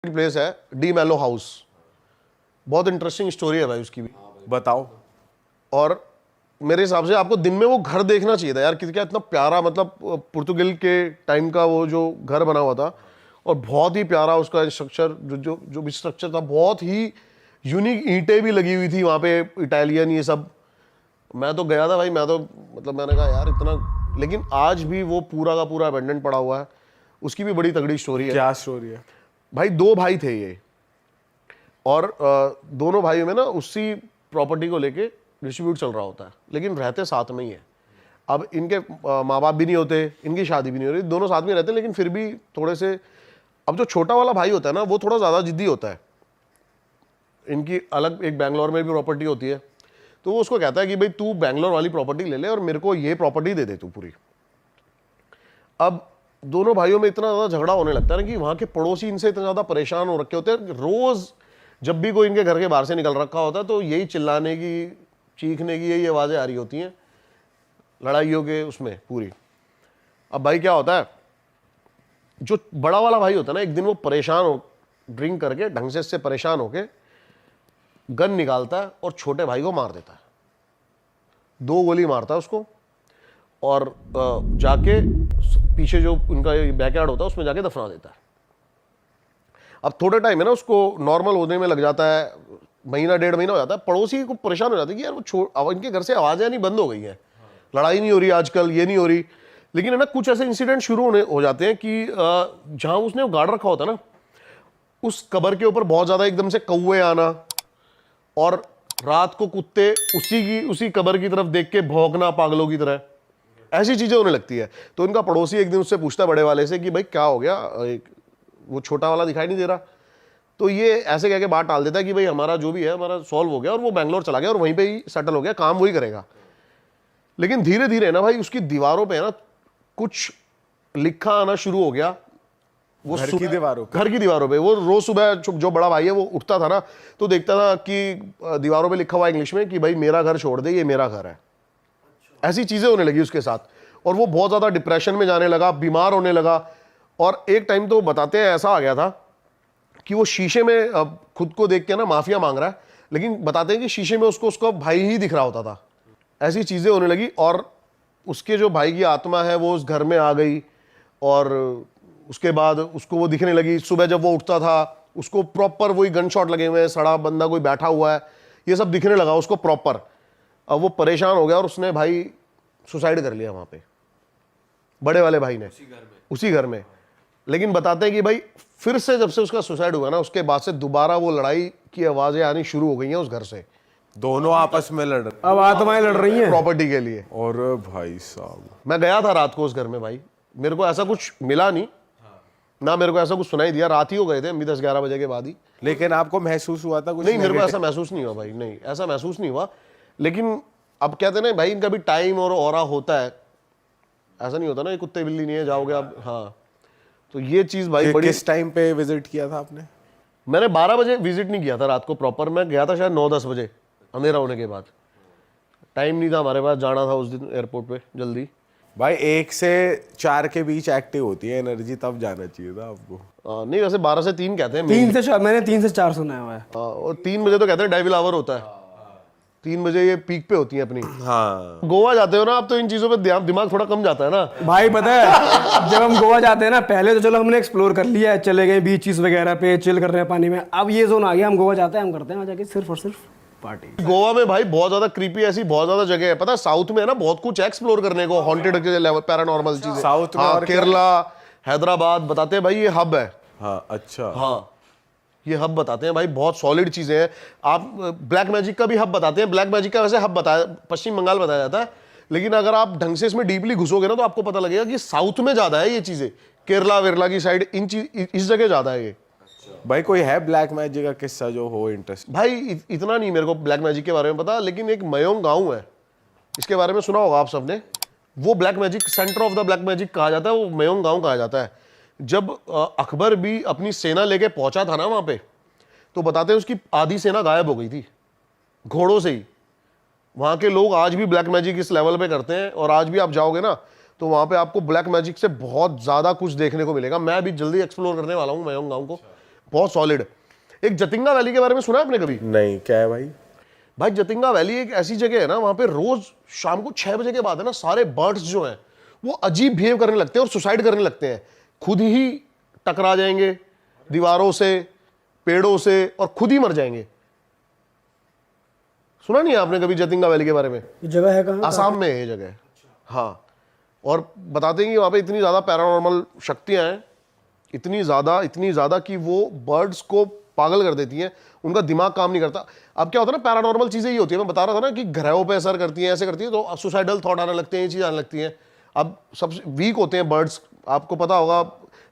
Place है D मैलो house, बहुत interesting story है भाई उसकी भी। बताओ। और मेरे हिसाब से आपको दिन में वो घर देखना चाहिए था यार, कि क्या इतना प्यारा, मतलब पुर्तगाल के टाइम का वो जो घर बना हुआ था, और बहुत ही प्यारा उसका स्ट्रक्चर, जो भी स्ट्रक्चर था, बहुत ही यूनिक। ईंटें भी लगी हुई थी वहाँ पे, इटालियन ये सब। मैं तो गया था भाई, मैं तो मतलब मैंने कहा यार इतना, लेकिन आज भी वो पूरा का पूरा अबेंडन पड़ा हुआ है। उसकी भी बड़ी तगड़ी स्टोरी है। क्या स्टोरी है भाई? दो भाई थे ये, और दोनों भाइयों में ना उसी प्रॉपर्टी को लेके डिस्ट्रीब्यूट चल रहा होता है, लेकिन रहते साथ में ही है। अब इनके माँ बाप भी नहीं होते, इनकी शादी भी नहीं हो रही, दोनों साथ में रहते हैं, लेकिन फिर भी थोड़े से, अब जो छोटा वाला भाई होता है ना, वो थोड़ा ज़्यादा जिद्दी होता है। इनकी अलग एक बैंगलोर में भी प्रॉपर्टी होती है, तो वो उसको कहता है कि भाई तू बैंगलोर वाली प्रॉपर्टी ले ले और मेरे को ये प्रॉपर्टी दे दे तू पूरी। अब दोनों भाइयों में इतना ज़्यादा झगड़ा होने लगता है ना कि वहाँ के पड़ोसी इनसे इतना ज़्यादा परेशान हो रखे होते हैं। रोज़ जब भी कोई इनके घर के बाहर से निकल रखा होता है तो यही चिल्लाने की, चीखने की यही आवाज़ें आ रही होती हैं, लड़ाइयों के उसमें पूरी। अब भाई क्या होता है, जो बड़ा वाला भाई होता है ना, एक दिन वो परेशान हो, ड्रिंक करके ढंग से परेशान होके गन निकालता है और छोटे भाई को मार देता है। 2 गोली मारता है उसको, और जाके पीछे जो उनका बैकयार्ड होता है उसमें जाके दफना देता है। अब थोड़े टाइम में ना उसको नॉर्मल होने में लग जाता है, महीना 1.5 महीना हो जाता है। पड़ोसी को परेशान हो जाते हैं कि यार वो इनके घर से आवाज़ें नहीं बंद हो गई हैं, लड़ाई नहीं हो रही आजकल, ये नहीं हो रही। लेकिन है ना, कुछ ऐसे इंसिडेंट शुरू हो जाते हैं कि जहाँ उसने गार्ड रखा होता है ना, उस कबर के ऊपर बहुत ज़्यादा एकदम से कौवे आना, और रात को कुत्ते उसी कबर की तरफ देख के भौंकना पागलों की तरह, ऐसी चीजें होने लगती है। तो इनका पड़ोसी एक दिन उससे पूछता है बड़े वाले से कि भाई क्या हो गया, वो छोटा वाला दिखाई नहीं दे रहा। तो ये ऐसे कह के बात टाल देता है कि भाई हमारा जो भी है हमारा सॉल्व हो गया, और वो बैंगलोर चला गया और वहीं पे ही सेटल हो गया, काम वही करेगा। लेकिन धीरे धीरे ना भाई उसकी दीवारों पे ना कुछ लिखा आना शुरू हो गया। वो घर की दीवारों पे वो रोज सुबह जो बड़ा भाई है वो उठता था ना, तो देखता था कि दीवारों पे लिखा हुआ इंग्लिश में कि भाई मेरा घर छोड़ दे, ये मेरा घर है। ऐसी चीजें होने लगी उसके साथ, और वो बहुत ज्यादा डिप्रेशन में जाने लगा, बीमार होने लगा। और एक टाइम तो बताते हैं ऐसा आ गया था कि वो शीशे में खुद को देख के ना माफिया मांग रहा है, लेकिन बताते हैं कि शीशे में उसको उसका भाई ही दिख रहा होता था। ऐसी चीजें होने लगी, और उसके जो भाई की आत्मा है वो उस घर में आ गई, और उसके बाद उसको वो दिखने लगी। सुबह जब वो उठता था उसको प्रॉपर वही गन शॉट लगे हुए हैं, सड़ा बंदा कोई बैठा हुआ है, ये सब दिखने लगा उसको प्रॉपर। अब वो परेशान हो गया और उसने भाई सुसाइड कर लिया वहां पे, बड़े वाले भाई ने, उसी घर में। लेकिन बताते हैं कि भाई फिर से जब से उसका सुसाइड हुआ ना, उसके बाद से दोबारा वो लड़ाई की आवाजें आनी शुरू हो गई हैं उस घर से। दोनों आपस में लड़ रहे, अब आत्माएं लड़ रही हैं प्रॉपर्टी के लिए। और भाई साहब मैं गया था रात को उस घर में भाई, मेरे को ऐसा कुछ मिला नहीं ना, मेरे को ऐसा कुछ सुनाई दिया। रात ही हो गए थे हम भी, 10-11 बजे के बाद ही। लेकिन आपको महसूस हुआ था कुछ? नहीं, मेरे को ऐसा महसूस नहीं हुआ भाई, नहीं ऐसा महसूस नहीं हुआ। लेकिन अब कहते हैं ना भाई, इनका भी टाइम और ऑरा होता है, ऐसा नहीं होता ना, ये कुत्ते बिल्ली नहीं है जाओगे आप। हाँ, तो ये चीज भाई बड़ी। किस टाइम पे विजिट किया था आपने? मैंने 12 बजे विजिट नहीं किया था रात को प्रॉपर, मैं गया था शायद 9-10 बजे अंधेरा होने के बाद। टाइम नहीं था हमारे पास, जाना था उस दिन एयरपोर्ट पे जल्दी। भाई 1 से 4 के बीच एक्टिव होती है एनर्जी, तब जाना चाहिए था आपको। नहीं, वैसे 12 से 3 कहते हैं। 3 से 4, मैंने 3 से 4 सुना हुआ है। और 3 बजे तो कहते हैं डेविल आवर होता है, 3 बजे ये पीक पे होती है अपनी। हाँ, गोवा जाते हो ना आप, तो इन चीजों पे दिमाग थोड़ा कम जाता है ना भाई। पता है जब हम गोवा जाते हैं ना, पहले तो चलो हमने एक्सप्लोर कर लिया है, चले गए बीचेस वगैरह पे, चिल कर रहे हैं पानी में। अब ये जोन आ गया, हम गोवा जाते हैं, हम करते हैं वहाँ जाके सिर्फ और सिर्फ पार्टी। गोवा में भाई बहुत ज्यादा क्रीपी ऐसी बहुत ज्यादा जगह है, पता है साउथ में है ना, बहुत कुछ एक्सप्लोर करने को, हॉन्टेड के लेवल, पैरानॉर्मल चीजें साउथ में। और केरला, हैदराबाद, बताते हैं भाई ये हब है। हाँ, अच्छा। हाँ, ये हब बताते हैं भाई, बहुत सॉलिड चीजें हैं। आप ब्लैक मैजिक का भी हब बताते हैं, ब्लैक मैजिक का वैसे हब बताया, पश्चिम बंगाल बताया जाता है, लेकिन अगर आप ढंग से इसमें डीपली घुसोगे ना तो आपको पता लगेगा कि साउथ में ज्यादा है ये चीजें, केरला वेरला की साइड, इस जगह ज्यादा है ये। भाई कोई है ब्लैक मैजिक का किस्सा जो हो इंटरेस्ट? भाई इतना नहीं मेरे को ब्लैक मैजिक के बारे में पता, लेकिन एक मयोंग गांव है, इसके बारे में सुना होगा आप सबने। वो black magic, centre of the black magic कहा जाता है, वो मयोंग गांव कहा जाता है। जब अकबर भी अपनी सेना लेके पहुंचा था ना वहां पे, तो बताते हैं उसकी आधी सेना गायब हो गई थी घोड़ों से ही। वहां के लोग आज भी ब्लैक मैजिक इस लेवल पे करते हैं, और आज भी आप जाओगे ना तो वहां पे आपको ब्लैक मैजिक से बहुत ज्यादा कुछ देखने को मिलेगा। मैं भी जल्दी एक्सप्लोर करने वाला हूँ मयोंग गांव को, बहुत सॉलिड। एक जतिंगा वैली के बारे में सुना है आपने कभी? नहीं, क्या है भाई? भाई जतिंगा वैली एक ऐसी जगह है ना, वहां पे रोज शाम को 6 बजे के बाद है ना, सारे बर्ड्स जो हैं वो अजीब बिहेव करने लगते हैं और सुसाइड करने लगते हैं, खुद ही टकरा जाएंगे दीवारों से, पेड़ों से, और खुद ही मर जाएंगे। सुना नहीं है आपने कभी जतिंगा वैली के बारे में? ये जगह है कहाँ? आसाम में है ये जगह। हाँ, और बताते हैं कि वहां पे इतनी ज्यादा पैरानॉर्मल शक्तियां हैं, इतनी ज्यादा कि वो बर्ड्स को पागल कर देती हैं, उनका दिमाग काम नहीं करता। अब क्या होता है ना, पैरानॉर्मल चीजें ये होती है, मैं बता रहा था ना कि ग्रहों पे असर करती हैं, ऐसे करती है, तो सुसाइडल थॉट आने लगते हैं, ये चीज आने लगती हैं। अब सबसे वीक होते हैं बर्ड्स, आपको पता होगा,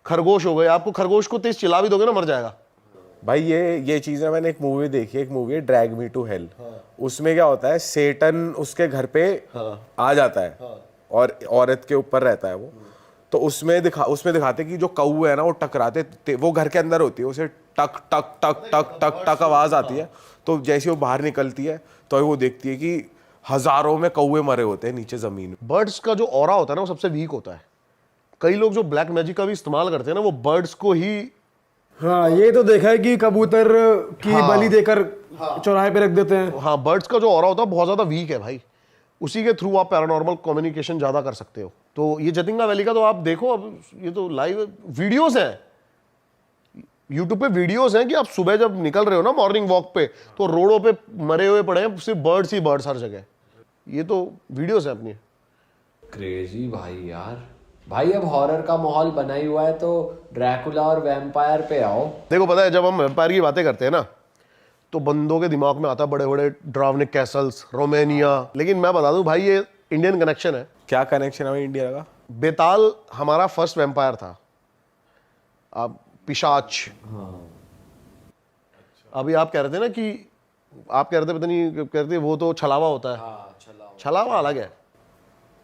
खरगोश हो गए, आपको खरगोश को तेज चिल्ला भी दोगे ना, मर जाएगा। भाई ये चीज है, मैंने एक मूवी देखी है, एक मूवी है ड्रैग मी टू हेल। उसमें क्या होता है, सेटन उसके घर पे आ जाता है और औरत के ऊपर रहता है वो। तो उसमें दिखाते कि जो कौवे है ना वो टकराते, वो घर के अंदर होती है, उसे टक टक टक टक टक टक आवाज आती है। तो जैसे वो बाहर निकलती है तो वो देखती है कि हजारों में कौवे मरे होते हैं नीचे जमीन में। बर्ड्स का जो ऑरा होता है ना वो सबसे वीक होता है। कई लोग जो ब्लैक मैजिक का भी इस्तेमाल करते हैं ना, वो बर्ड्स को ही। हाँ, ये तो देखा है कि कबूतर की बलि देकर चौराहे पे रख देते हैं। हाँ, बर्ड्स का जो ऑरा होता है बहुत ज्यादा वीक है भाई, उसी के थ्रू आप पैरानॉर्मल कम्युनिकेशन ज्यादा कर सकते हो। तो ये जतिंगा वैली का तो आप देखो, अब ये तो लाइव वीडियोस हैं, यूट्यूब पे वीडियोस हैं कि आप सुबह जब निकल रहे हो ना मॉर्निंग वॉक पे, तो रोडों पे मरे हुए पड़े हैं सिर्फ बर्ड्स ही बर्ड्स हर जगह। ये तो वीडियोस हैं अपनी। क्रेजी भाई यार। भाई अब हॉरर का माहौल बना ही हुआ है, तो ड्रैकुला और वैम्पायर पे आओ। देखो पता है, जब हम वैम्पायर की बातें करते हैं ना, तो बंदों के दिमाग में आता है बड़े बड़े ड्रावनिक कैसल्स, रोमानिया। लेकिन मैं बता दूं भाई, ये इंडियन कनेक्शन है। क्या कनेक्शन है भाई इंडिया का? बेताल हमारा फर्स्ट वैम्पायर था। अब पिशाच। अभी आप कह रहे थे ना कि आप कह रहे थे, पता नहीं कह रहे थे, वो तो छलावा होता है। छलावा अलग है,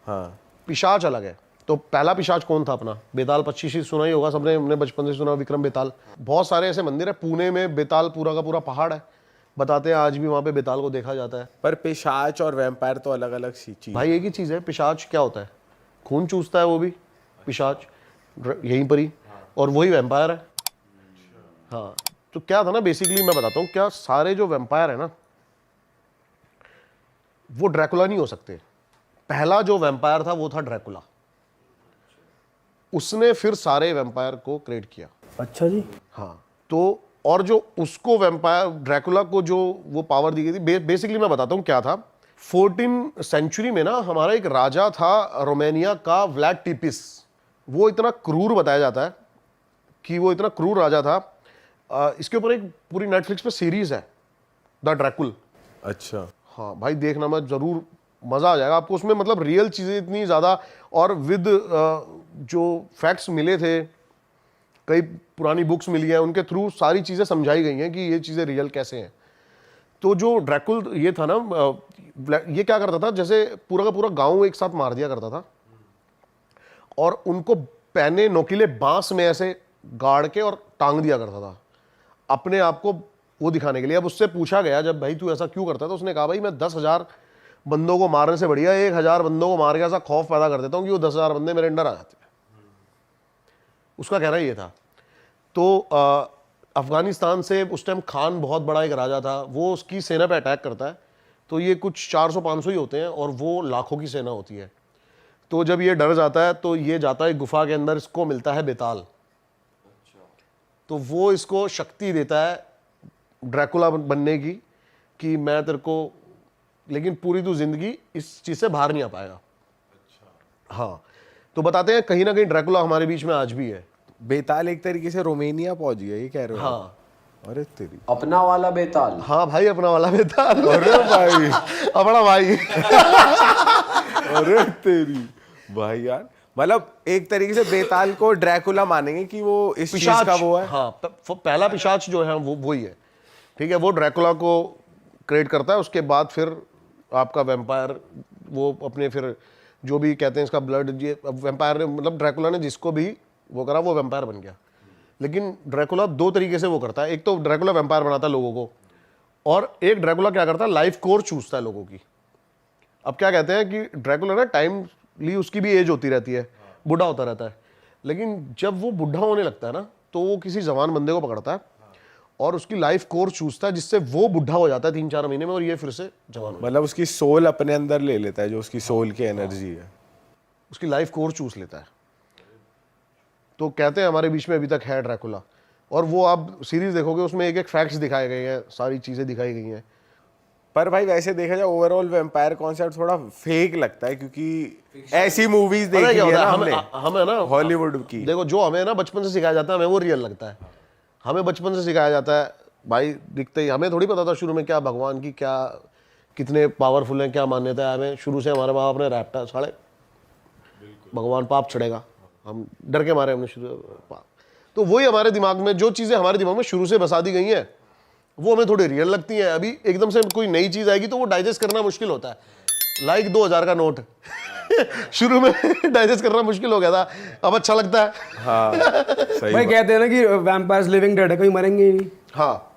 हाँ, पिशाच अलग है। तो पहला पिशाच कौन था अपना? बेताल 25 सुना ही होगा सबने, हमने बचपन से सुना, विक्रम बेताल। बहुत सारे ऐसे मंदिर है, पुणे में बेताल पूरा का पूरा पहाड़ है, बताते हैं आज भी वहां पे बेताल को देखा जाता है। पर पिशाच और वैम्पायर तो अलग अलग चीज। भाई एक ही चीज है। पिशाच क्या होता है? खून चूसता है वो भी पिशाच, यहीं पर ही, और वही वैम्पायर है। हाँ, तो क्या था ना, बेसिकली मैं बताता हूँ, क्या सारे जो वैम्पायर है ना, वो ड्रैकुला नहीं हो सकते। पहला जो वैम्पायर था वो था ड्रैकुला, उसने फिर सारे वैम्पायर को क्रिएट किया। अच्छा जी। हाँ, तो और जो उसको वैम्पायर ड्रैकुला को जो वो पावर दी गई थी, बेसिकली मैं बताता हूँ क्या था। 14th सेंचुरी में ना हमारा एक राजा था रोमानिया का, व्लाड टिपिस। वो इतना क्रूर बताया जाता है कि वो इतना क्रूर राजा था। इसके ऊपर एक पूरी नेटफ्लिक्स पे सीरीज है, द ड्रैकुल। अच्छा, हाँ भाई, देखना, मैं जरूर, मजा आ जाएगा आपको उसमें। मतलब रियल चीजें इतनी ज्यादा, और विद जो फैक्ट्स मिले थे, कई पुरानी बुक्स मिली हैं, उनके थ्रू सारी चीजें समझाई गई हैं कि ये चीजें रियल कैसे हैं। तो जो ड्रैकुल ये था ना, ये क्या करता था, जैसे पूरा का पूरा गांव एक साथ मार दिया करता था, और उनको पैने नोकीले बांस में ऐसे गाड़ के और टांग दिया करता था, अपने आप को वो दिखाने के लिए। अब उससे पूछा गया, जब भाई तू ऐसा क्यों करता है, तो उसने कहा भाई मैं 10,000 बंदों को मारने से बढ़िया 1,000 बंदों को मार के ऐसा खौफ पैदा कर देता हूँ कि वो 10,000 बंदे मेरे अंडर आ जाते हैं। उसका कहना ये था। तो अफगानिस्तान से उस टाइम खान बहुत बड़ा एक राजा था, वो उसकी सेना पे अटैक करता है, तो ये कुछ 400-500 ही होते हैं और वो लाखों की सेना होती है। तो जब ये डर जाता है तो ये जाता है गुफा के अंदर, इसको मिलता है बेताल। तो वो इसको शक्ति देता है ड्रैकुला बनने की, कि मैं तेरे को, लेकिन पूरी तू जिंदगी इस चीज से बाहर नहीं आ पाएगा। हाँ, तो बताते हैं कहीं ना कहीं ड्रैकुला हमारे बीच में आज भी है। बेताल एक तरीके से रोमानिया पहुंच गया, ये कह रहे हो? हाँ, अरे तेरी, अपना वाला बेताल। हाँ भाई, अपना वाला बेताल। अरे भाई, अपना भाई। अरे तेरी भाई यार, मतलब एक तरीके से बेताल को ड्रैकुला मानेंगे कि वो इस चीज का वो है। हाँ, पहला पिशाच जो है वो वही है, ठीक है। वो ड्रैकुला को क्रिएट करता है, उसके बाद फिर आपका वैम्पायर, वो अपने फिर जो भी कहते हैं इसका ब्लड, ये वैम्पायर ने, मतलब ड्रैकुला ने जिसको भी वो करा वो वैम्पायर बन गया। लेकिन ड्रैकुला 2 तरीके से वो करता है। एक तो ड्रैकुला वैम्पायर बनाता है लोगों को, और एक ड्रैकुला क्या करता है, लाइफ कोर चूसता है लोगों की। अब क्या कहते हैं कि ड्रैकुला ना टाइमली उसकी भी एज होती रहती है, बूढ़ा होता रहता है, लेकिन जब वो बूढ़ा होने लगता है ना, तो वो किसी जवान बंदे को पकड़ता है और उसकी लाइफ कोर्स चूसता है, जिससे वो बुढ़ा हो जाता है 3-4 महीने में और ये फिर से जवान हो मतलब उसकी सोल अपने अंदर ले लेता है, जो उसकी सोल की एनर्जी है। उसकी लाइफ कोर्स चूस लेता है। तो कहते हैं हमारे बीच में अभी तक है ड्रैकुला, और वो आप सीरीज देखोगे उसमें एक एक फैक्ट्स दिखाए गए हैं, सारी चीजें दिखाई गई हैं। पर भाई वैसे देखा जाए ओवरऑल वैम्पायर कॉन्सेप्ट थोड़ा फेक लगता है, क्योंकि ऐसी मूवीज पता है देखी क्या है होता ना है, हमने हमें ना हॉलीवुड की। देखो, जो हमें ना बचपन से सिखाया जाता है हमें वो रियल लगता है। हमें बचपन से सिखाया जाता है भाई, दिखते ही हमें थोड़ी पता था शुरू में क्या भगवान की क्या कितने पावरफुल हैं, क्या मान्यता है। हमें शुरू से हमारे माँ बाप ने रैपटा साढ़े भगवान पाप चढ़ेगा, हम डर के मारे हमने शुरू पाप। तो वही हमारे दिमाग में जो चीज़ें हमारे दिमाग में शुरू से बसा दी गई हैं वो हमें थोड़ी रियल लगती हैं। अभी एकदम से कोई नई चीज़ आएगी तो वो डाइजेस्ट करना मुश्किल होता है। लाइक 2000 का नोट शुरू में डाइजेस्ट करना मुश्किल हो गया था, अब अच्छा लगता है। हाँ सही भाई बात। कहते हैं ना कि वैम्पायर्स लिविंग डेड है, कोई मरेंगे ही नहीं। हाँ,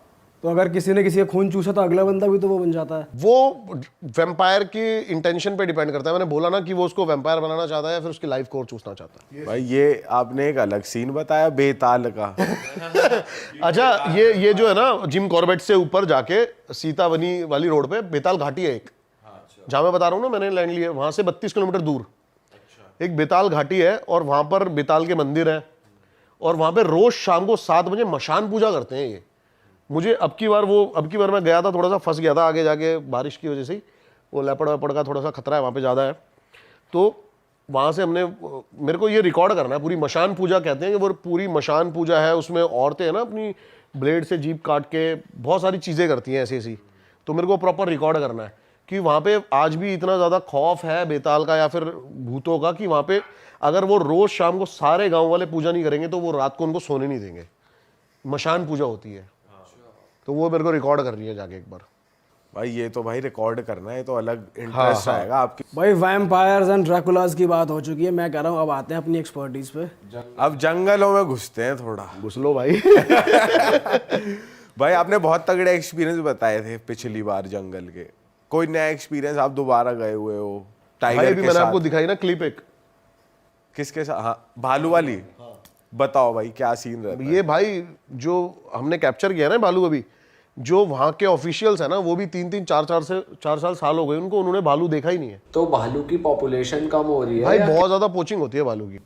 तो अगर किसी ने किसी का खून चूसा तो अगला बंदा भी तो वो बन जाता है। वो वैम्पायर की इंटेंशन पे डिपेंड करता है। मैंने बोला ना कि वो उसको वैम्पायर बनाना चाहता है या फिर उसकी लाइफ कोर चूसना चाहता है। भाई ये आपने एक अलग सीन बताया बेताल का। अच्छा, ये जो है ना जिम कॉर्बेट से ऊपर जाके सीतावनी वाली रोड पे बेताल घाटी है एक, जहां मैं बता रहा हूँ ना मैंने लैंड लिया, वहां से 32 किलोमीटर दूर एक बेताल घाटी है, और वहां पर बेताल के मंदिर है, और वहां पे रोज शाम को 7 बजे मशान पूजा करते हैं ये। मुझे अब की बार मैं गया था, थोड़ा सा फंस गया था आगे जाके बारिश की वजह से ही, वो लेपड़ वेपड़ का थोड़ा सा खतरा है वहाँ पे ज़्यादा है। तो वहाँ से मेरे को ये रिकॉर्ड करना है, पूरी मशान पूजा कहते हैं कि वो पूरी मशान पूजा है। उसमें औरतें हैं ना अपनी ब्लेड से जीप काट के बहुत सारी चीज़ें करती हैं ऐसी ऐसी। तो मेरे को प्रॉपर रिकॉर्ड करना है कि वहाँ पे आज भी इतना ज़्यादा खौफ है बेताल का या फिर भूतों का कि वहाँ पे अगर वो रोज़ शाम को सारे गाँव वाले पूजा नहीं करेंगे तो वो रात को उनको सोने नहीं देंगे। मशान पूजा होती है, तो वो मेरे को रिकॉर्ड करनी है जाके एक बार। भाई ये तो भाई रिकॉर्ड करना है, तो अलग इंटरेस्ट आएगा आपकी। भाई वैम्पायर्स एंड ड्रैकुलास की बात हो चुकी है, मैं कह रहा हूँ अब आते हैं अपनी एक्सपर्टीज पे। अब जंगलों में घुसते हैं थोड़ा। घुस लो भाई। भाई आपने बहुत तगड़े एक्सपीरियंस बताए थे पिछली बार जंगल के, कोई नया एक्सपीरियंस आप दोबारा गए हुए हो भाई टाइगर अभी के मैंने साथ? आपको दिखाई ना क्लिप एक, किसके साथ? हाँ भालू वाली। बताओ भाई क्या सीन रहता है? ये भाई जो हमने कैप्चर किया ना भालू, अभी जो वहाँ के ऑफिशियल्स है ना वो भी 3-3 4 साल हो गए उनको, उन्होंने भालू देखा ही नहीं है। तो भालू की पॉपुलेशन कम हो रही है भाई या बहुत ज्यादा पोचिंग होती है भालू की।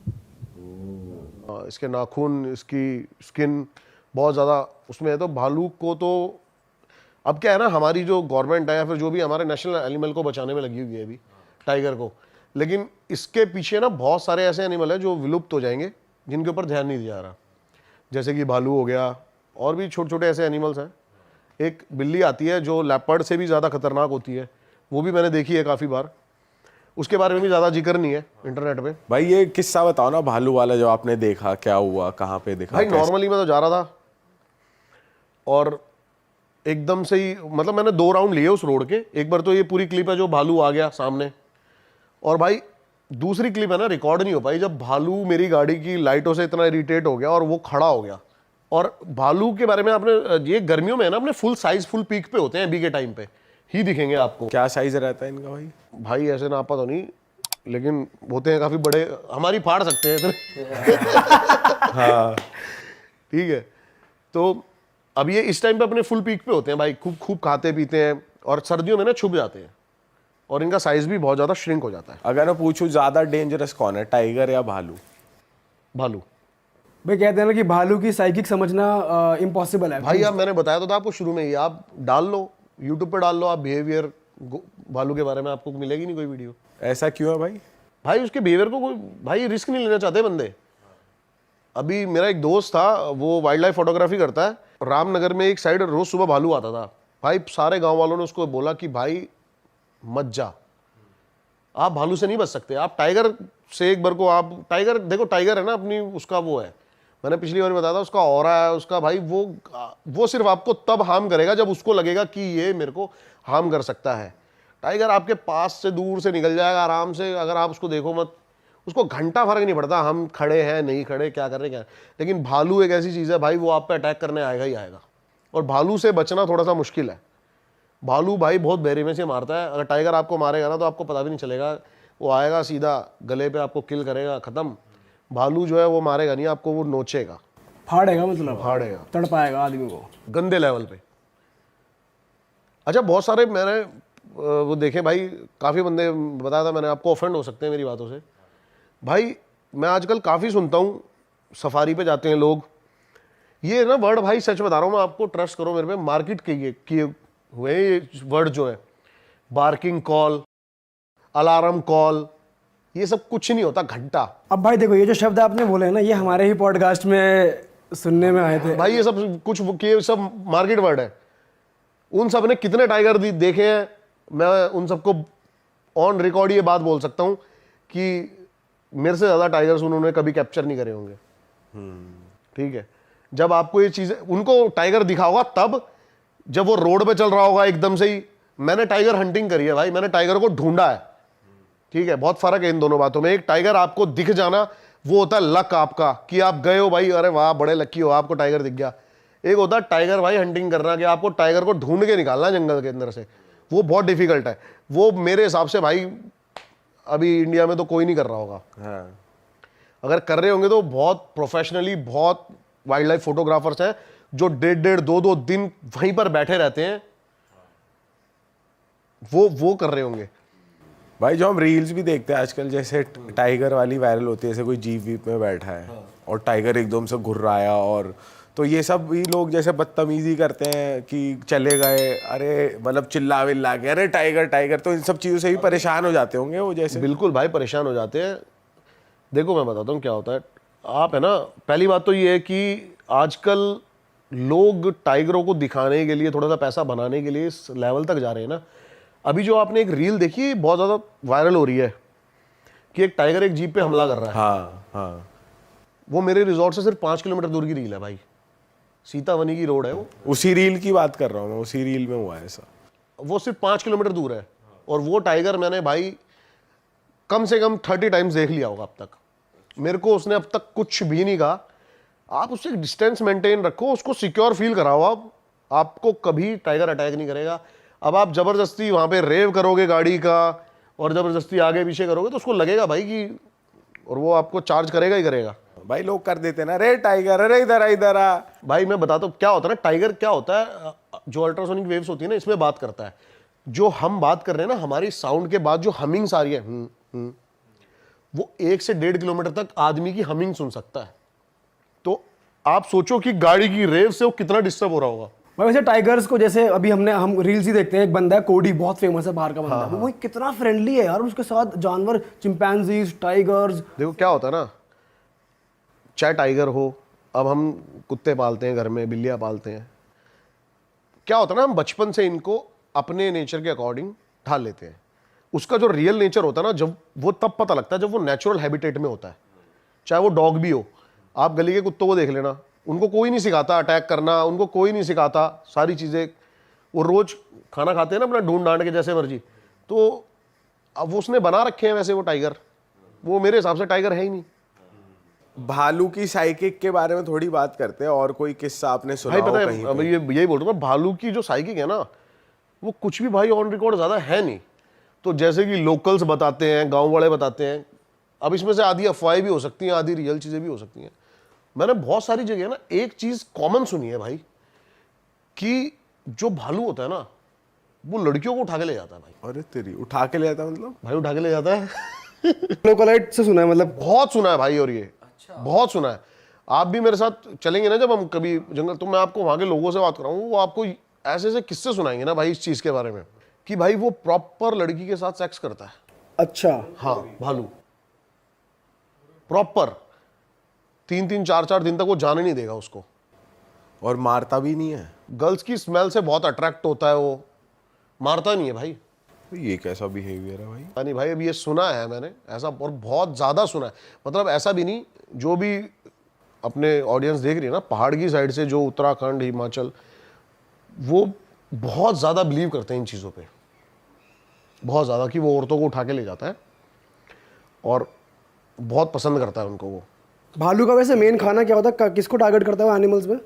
इसके नाखून, इसकी स्किन बहुत ज्यादा उसमें है। तो भालू को तो अब क्या है ना, हमारी जो गवर्नमेंट है या फिर जो भी हमारे नेशनल एनिमल को बचाने में लगी हुई है अभी, टाइगर को, लेकिन इसके पीछे ना बहुत सारे ऐसे एनिमल है जो विलुप्त हो जाएंगे जिनके ऊपर ध्यान नहीं दिया जा रहा। जैसे कि भालू हो गया, और भी छोटे छोटे ऐसे एनिमल्स हैं। एक बिल्ली आती है जो लेपर्ड से भी ज़्यादा खतरनाक होती है, वो भी मैंने देखी है काफ़ी बार, उसके बारे में भी ज़्यादा जिक्र नहीं है इंटरनेट पे। भाई ये किस्सा बताओ ना भालू वाला, जो आपने देखा, क्या हुआ, कहाँ पे देखा? भाई नॉर्मली मैं तो जा रहा था और एकदम से ही, मतलब मैंने 2 राउंड लिए उस रोड के। एक बार तो ये पूरी क्लिप है जो भालू आ गया सामने, और भाई दूसरी क्लिप है ना रिकॉर्ड नहीं हो पाई जब भालू मेरी गाड़ी की लाइटों से इतना इरिटेट हो गया और वो खड़ा हो गया। और भालू के बारे में आपने, ये गर्मियों में है ना, अपने फुल साइज फुल पीक पे होते हैं अभी के टाइम पे ही दिखेंगे आपको। क्या साइज रहता है इनका भाई? भाई ऐसे नापा तो नहीं, लेकिन होते हैं काफी बड़े, हमारी फाड़ सकते हैं इतने। हाँ ठीक है, तो अब ये इस टाइम पे अपने फुल पीक पे होते हैं भाई, खूब खूब खाते पीते हैं, और सर्दियों में ना छुप जाते हैं और इनका साइज भी बहुत ज्यादा श्रिंक हो जाता है। अगर मैं पूछूं ज्यादा डेंजरस कौन है, टाइगर या भालू? भालू। भाई कहते हैं ना कि भालू की साइकिक समझना इम्पॉसिबल है। भाई अब मैंने बताया तो था आपको शुरू में ही, आप डाल लो यूट्यूब पे, डाल लो आप बिहेवियर भालू के बारे में, आपको मिलेगी नहीं कोई वीडियो। ऐसा क्यों है भाई? भाई उसके बिहेवियर को कोई, भाई रिस्क नहीं लेना चाहते बंदे। अभी मेरा एक दोस्त था, वो वाइल्ड लाइफ फोटोग्राफी करता है, रामनगर में एक साइड रोज सुबह भालू आता था। भाई सारे गांव वालों ने उसको बोला कि भाई मत जा, आप भालू से नहीं बच सकते, आप टाइगर से एक बार को, आप टाइगर देखो, टाइगर है ना अपनी, उसका वो है, मैंने पिछली बार बताया था, उसका ऑरा है उसका भाई, वो सिर्फ आपको तब हार्म करेगा जब उसको लगेगा कि ये मेरे को हार्म कर सकता है। टाइगर आपके पास से दूर से निकल जाएगा आराम से, अगर आप उसको देखो मत, उसको घंटा फर्क नहीं पड़ता हम खड़े हैं नहीं खड़े, क्या कर रहे हैं क्या। लेकिन भालू एक ऐसी चीज़ है भाई, वो आप पे अटैक करने आएगा ही आएगा, और भालू से बचना थोड़ा सा मुश्किल है। भालू भाई बहुत बेरहमी से मारता है, अगर टाइगर आपको मारेगा ना तो आपको पता भी नहीं चलेगा, वो आएगा सीधा गले पे आपको किल करेगा, ख़त्म। भालू जो है वो मारेगा नहीं आपको, वो नोचेगा। फाड़ेगा, मतलब फाड़ेगा तड़ पाएगा आदमी को। गंदे लेवल पे। अच्छा बहुत सारे मैंने वो देखे भाई, काफ़ी बंदे बताया था मैंने आपको, ऑफेंड हो सकते हैं मेरी बातों से भाई। मैं आजकल काफ़ी सुनता हूँ, सफारी पे जाते हैं लोग, ये ना वर्ड भाई सच बता रहा हूँ मैं आपको, ट्रस्ट करो मेरे पे, मार्केट किए हुए ये वर्ड जो है, बार्किंग कॉल, अलार्म कॉल, ये सब कुछ नहीं होता, घंटा। अब भाई देखो, ये जो शब्द आपने बोले हैं ना, ये हमारे ही पॉडकास्ट में सुनने में आए थे भाई ये सब कुछ ये सब मार्केट वर्ड है। उन सब ने कितने टाइगर देखे हैं, मैं उन सबको ऑन रिकॉर्ड ये बात बोल सकता हूं कि मेरे से ज्यादा टाइगर्स उन्होंने कभी कैप्चर नहीं करे होंगे। ठीक है, जब आपको ये चीजें, उनको टाइगर दिखा होगा तब जब वो रोड पे चल रहा होगा एकदम से ही। मैंने टाइगर हंटिंग करी है भाई, मैंने टाइगर को ढूंढा है। ठीक है, बहुत फर्क है इन दोनों बातों में। एक टाइगर आपको दिख जाना वो होता है लक आपका, कि आप गए हो भाई, अरे वाह बड़े लकी हो, आपको टाइगर दिख गया। एक होता है टाइगर भाई हंटिंग करना, कि आपको टाइगर को ढूंढ के निकालना जंगल के अंदर से, वो बहुत डिफिकल्ट है। वो मेरे हिसाब से भाई अभी इंडिया में तो कोई नहीं कर रहा होगा। हाँ। अगर कर रहे होंगे तो बहुत प्रोफेशनली, बहुत वाइल्ड लाइफ फोटोग्राफर्स हैं जो 1.5-2 दिन वहीं पर बैठे रहते हैं, वो कर रहे होंगे। भाई जो हम रील्स भी देखते हैं आजकल, जैसे टाइगर वाली वायरल होती है, जैसे कोई जीप वीप में बैठा है और टाइगर एकदम से घुर्राया, और तो ये सब भी लोग जैसे बदतमीजी करते हैं कि चले गए, अरे मतलब चिल्ला विल्ला के अरे टाइगर टाइगर, तो इन सब चीज़ों से भी परेशान हो जाते होंगे वो। जैसे बिल्कुल भाई परेशान हो जाते हैं। देखो मैं बताता हूँ क्या होता है, आप है ना, पहली बात तो ये है कि आजकल लोग टाइगरों को दिखाने के लिए, थोड़ा सा पैसा बनाने के लिए इस लेवल तक जा रहे हैं ना। अभी जो आपने एक रील देखी बहुत ज़्यादा वायरल हो रही है कि एक टाइगर एक जीप पे हमला कर रहा है। हाँ हाँ, वो मेरे रिजॉर्ट से सिर्फ 5 किलोमीटर दूर की रील है भाई, सीतावनी की रोड है वो। उसी रील की बात कर रहा हूँ मैं, उसी रील में हुआ है ऐसा। वो सिर्फ 5 किलोमीटर दूर है, और वो टाइगर मैंने भाई कम से कम 30 टाइम्स देख लिया होगा अब तक। मेरे को उसने अब तक कुछ भी नहीं कहा। आप उससे डिस्टेंस मेंटेन रखो, उसको सिक्योर फील कराओ, आपको कभी टाइगर अटैक नहीं करेगा। अब आप जबरदस्ती वहां पे रेव करोगे गाड़ी का और जबरदस्ती आगे पीछे करोगे तो उसको लगेगा भाई कि, और वो आपको चार्ज करेगा ही करेगा। भाई लोग कर देते ना, रे टाइगर अरे इधर आ इधर आ। भाई मैं बताता हूँ क्या होता है ना, टाइगर क्या होता है, जो अल्ट्रासोनिक वेव्स होती है ना, इसमें बात करता है। जो हम बात कर रहे हैं ना, हमारी साउंड के बाद जो हमिंग्स आ रही है, वो 1 से 1.5 किलोमीटर तक आदमी की हमिंग सुन सकता है। तो आप सोचो कि गाड़ी की रेव से वो कितना डिस्टर्ब हो रहा होगा। भाई वैसे टाइगर्स को, जैसे अभी हम रील्स ही देखते हैं, एक बंदा है कोडी, बहुत फेमस है बाहर का बंदा, वो कितना फ्रेंडली है यार, उसके साथ जानवर, चिंपैंजीज, टाइगर्स। देखो क्या होता है ना, चाहे टाइगर हो, अब हम कुत्ते पालते हैं घर में, बिल्लियां पालते हैं, क्या होता है ना, हम बचपन से इनको अपने नेचर के अकॉर्डिंग ढाल लेते हैं। उसका जो रियल नेचर होता है ना, जब वो तब पता लगता है जब वो नेचुरल हैबिटेट में होता है। चाहे वो डॉग भी हो, आप गली के कुत्तों को देख लेना, उनको कोई नहीं सिखाता अटैक करना, उनको कोई नहीं सिखाता सारी चीज़ें, वो रोज खाना खाते हैं ना अपना ढूंढ डांड के जैसे मर्जी। तो अब वो उसने बना रखे हैं वैसे वो टाइगर, वो मेरे हिसाब से टाइगर है ही नहीं। भालू की साइकिक के बारे में थोड़ी बात करते हैं, और कोई किस्सा आपने सुना भाई हो पता कहीं है, अब पे? ये यही बोल रहा हूँ, भालू की जो साइकिक है ना, वो कुछ भी भाई ऑन रिकॉर्ड ज़्यादा है नहीं। तो जैसे कि लोकल्स बताते हैं, गांव वाले बताते हैं, अब इसमें से आधी अफवाहें भी हो सकती हैं, आधी रियल चीज़ें भी हो सकती हैं। मैंने बहुत सारी जगह ना एक चीज़ कॉमन सुनी है भाई, कि जो भालू होता है ना, वो लड़कियों को उठा के ले जाता है भाई। अरे तेरी, उठा के ले जाता मतलब? भाई उठा के ले जाता है। लोकलाइट से सुना है, मतलब बहुत सुना है भाई, और ये बहुत सुना है। आप भी मेरे साथ चलेंगे ना जब हम कभी जंगल, तो मैं आपको वहां के लोगों से बात कराऊंगा, वो आपको ऐसे ऐसे किस्से सुनाएंगे ना भाई इस चीज के बारे में, कि भाई वो प्रॉपर लड़की के साथ सेक्स करता है। अच्छा, हाँ, भालू प्रॉपर 3-3, 4-4 दिन तक वो जाने नहीं देगा उसको। और मारता भी नहीं है? गर्ल्स की स्मेल से बहुत अट्रैक्ट होता है वो, मारता नहीं है भाई। तो ये कैसा बिहेवियर है भाई? नहीं भाई, अब ये सुना है मैंने ऐसा, और बहुत ज़्यादा सुना है। मतलब ऐसा भी नहीं, जो भी अपने ऑडियंस देख रही है ना पहाड़ की साइड से, जो उत्तराखंड, हिमाचल, वो बहुत ज़्यादा बिलीव करते हैं इन चीज़ों पे, बहुत ज़्यादा, कि वो औरतों को उठा के ले जाता है और बहुत पसंद करता है उनको वो। भालू का वैसे मेन खाना क्या होता है, किसको टारगेट करता है एनिमल्स में?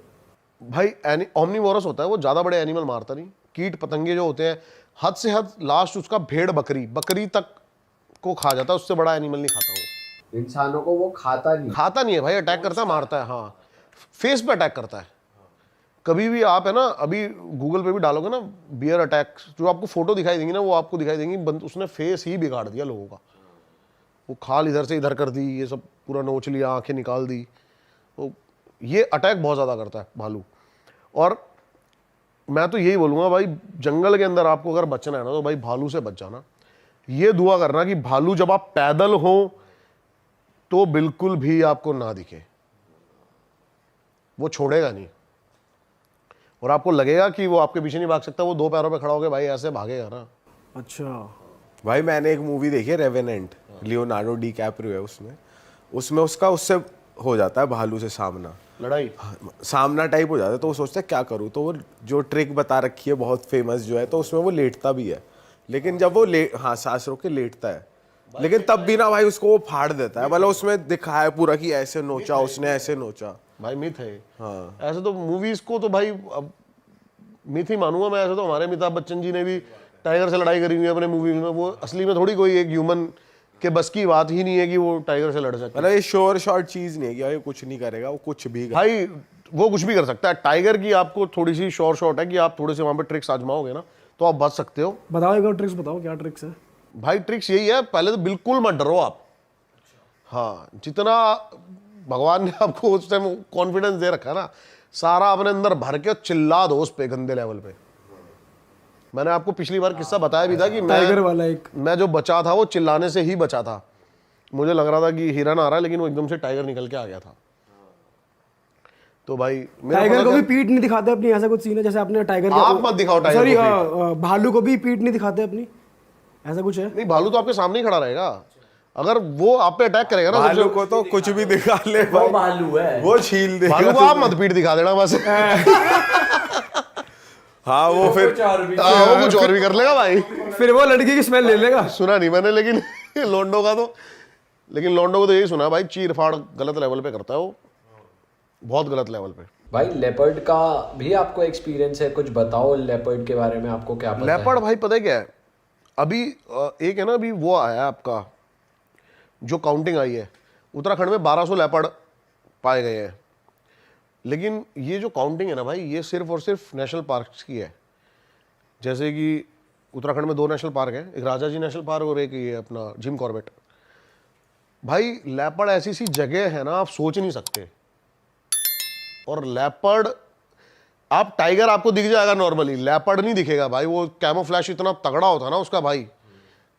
भाई ओमनीवोरस होता है वो, ज़्यादा बड़े एनिमल मारता नहीं। कीट पतंगे जो होते हैं, हद से हद लास्ट उसका भेड़ बकरी तक को खा जाता है, उससे बड़ा एनिमल नहीं खाता वो। इंसानों को वो खाता नहीं है भाई, अटैक करता है, मारता है। हाँ, फेस पे अटैक करता है। कभी भी आप है ना, अभी गूगल पे भी डालोगे ना बियर अटैक, जो आपको फोटो दिखाई देंगी ना, वो आपको दिखाई देंगी उसने फेस ही बिगाड़ दिया लोगों का। वो खाल इधर से इधर कर दी, ये सब पूरा नोच लिया, आंखें निकाल दी। तो ये अटैक बहुत ज़्यादा करता है भालू। और मैं तो यही बोलूँगा भाई, जंगल के अंदर आपको अगर बचना है ना, तो भाई भालू से बच जाना। ये दुआ करना कि भालू जब आप पैदल हो तो बिल्कुल भी आपको ना दिखे, वो छोड़ेगा नहीं। और आपको लगेगा कि वो आपके पीछे नहीं भाग सकता, वो दो पैरों पे खड़ा होकर भाई ऐसे भागेगा ना। अच्छा भाई मैंने एक मूवी देखी है रेवेनेंट, लियोनार्डो डी कैप्रियो है उसमें उसका उससे हो जाता है भालू से सामना सामना टाइप हो जाता है। तो वो सोचता है क्या करूँ, तो वो जो ट्रिक बता रखी है बहुत फेमस जो है, तो उसमें वो लेटता भी है, लेकिन जब वो सांस रोक के लेटता है, लेकिन तब भी ना भाई उसको वो फाड़ देता है। मतलब उसमें दिखाया है पूरा कि ऐसे नोचा उसने, ऐसे नोचा। भाई मिथ है। हाँ ऐसे तो मूवीज को तो भाई अब मिथ ही मानूंगा मैं। ऐसे तो हमारे अमिताभ बच्चन जी ने भी टाइगर से लड़ाई करी हुई है अपने मूवी में। वो असली में थोड़ी कोई एक ह्यूमन के बस की बात ही नहीं है कि वो टाइगर से लड़ सकता है। मतलब ये श्योर शॉर्ट चीज नहीं है कि भाई कुछ नहीं करेगा, वो कुछ भी भाई वो कुछ भी कर सकता है। टाइगर की आपको थोड़ी सी श्योर शॉट है कि आप थोड़े से वहां पे ट्रिक्स आजमाओगे ना, तो आप बच सकते हो। बताओ एक और ट्रिक्स बताओ, क्या ट्रिक्स है? भाई ट्रिक्स यही है, पहले तो बिल्कुल मत डरो आप। हाँ, जितना भगवान ने आपको उस टाइम कॉन्फिडेंस दे रखा है ना, सारा अपने अंदर भर के चिल्ला दो उस पे गंदे लेवल पे। मैंने आपको पिछली बार किस्सा बताया भी था कि टाइगर वाला एक, मैं जो बचा था वो चिल्लाने से ही बचा था। मुझे लग रहा था कि हिरन आ रहा है, लेकिन वो एकदम से टाइगर निकल के आ गया था। तो भाई टाइगर को भी पीठ नहीं दिखाते अपनी, ऐसा कुछ सीन है जैसे आपने टाइगर आप मत दिखाओ टाइगर सॉरी को भालू को भी पीठ नहीं दिखाते अपनी, ऐसा कुछ है? नहीं, भालू तो आपके सामने ही खड़ा रहेगा। अगर वो आप पे अटैक करेगा ना, भालू को तो कुछ भी दिखा ले वो भालू है, वो छील देगा। भालू को आप मत पीठ दिखा देना बस। हाँ वो फिर वो कुछ और भी कर लेगा भाई। फिर वो लड़की की स्मेल ले लेगा। सुना नहीं मैंने, लेकिन लोंडो का तो, लेकिन लोंडो को तो यही सुना भाई, चीर फाड़ गलत लेवल पे करता है वो, बहुत गलत लेवल पे। भाई लेपर्ड का भी आपको एक्सपीरियंस है, कुछ बताओ लेपर्ड के बारे में, आपको क्या पता लेपर्ड है? भाई पता है क्या है, अभी एक है ना, अभी वो आया है आपका जो काउंटिंग आई है, उत्तराखंड में 1200 लेपर्ड पाए गए हैं। लेकिन ये जो काउंटिंग है ना भाई, ये सिर्फ और सिर्फ नेशनल पार्क्स की है। जैसे कि उत्तराखंड में 2 नेशनल पार्क हैं, एक राजा जी नेशनल पार्क और एक ये अपना जिम कॉर्बेट। भाई लेपर्ड ऐसी सी जगह है ना, आप सोच नहीं सकते। और लेपर्ड, आप टाइगर आपको दिख जाएगा नॉर्मली, लेपर्ड नहीं दिखेगा भाई। वो कैमोफ्लैश इतना तगड़ा होता है ना उसका भाई,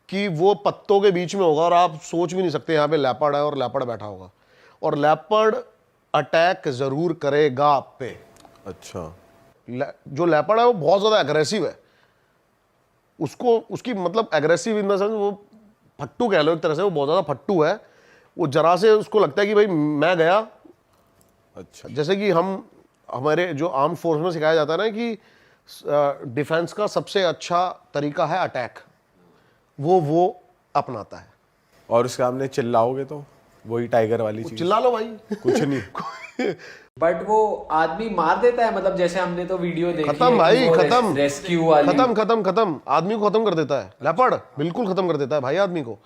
कि वो पत्तों के बीच में होगा और आप सोच भी नहीं सकते यहाँ पे लेपर्ड है और लेपर्ड बैठा होगा। और लेपर्ड अटैक जरूर करेगा आप पे। अच्छा, जो लेपर्ड है वो बहुत ज्यादा एग्रेसिव है। उसको उसकी मतलब एग्रेसिव इन द सेंस, वो फट्टू कह लो एक तरह से, वो बहुत ज्यादा फट्टू है। वो जरा से उसको लगता है कि भाई मैं गया। अच्छा, जैसे कि हमारे जो आर्म फोर्स में सिखाया जाता है ना कि डिफेंस का सबसे अच्छा तरीका है अटैक, वो अपनाता है। और उसके सामने चिल्लाओगे तो वही टाइगर वाली चीज, चिल्ला लो भाई। कुछ नहीं। बट वो आदमी मार देता है, मतलब जैसे हमने तो वीडियो देखी खत्म है कि भाई, वो खत्म, रेस्क्यू वाली, खत्म आदमी को खत्म कर देता है लेपर्ड, बिल्कुल खत्म कर देता है भाई आदमी को।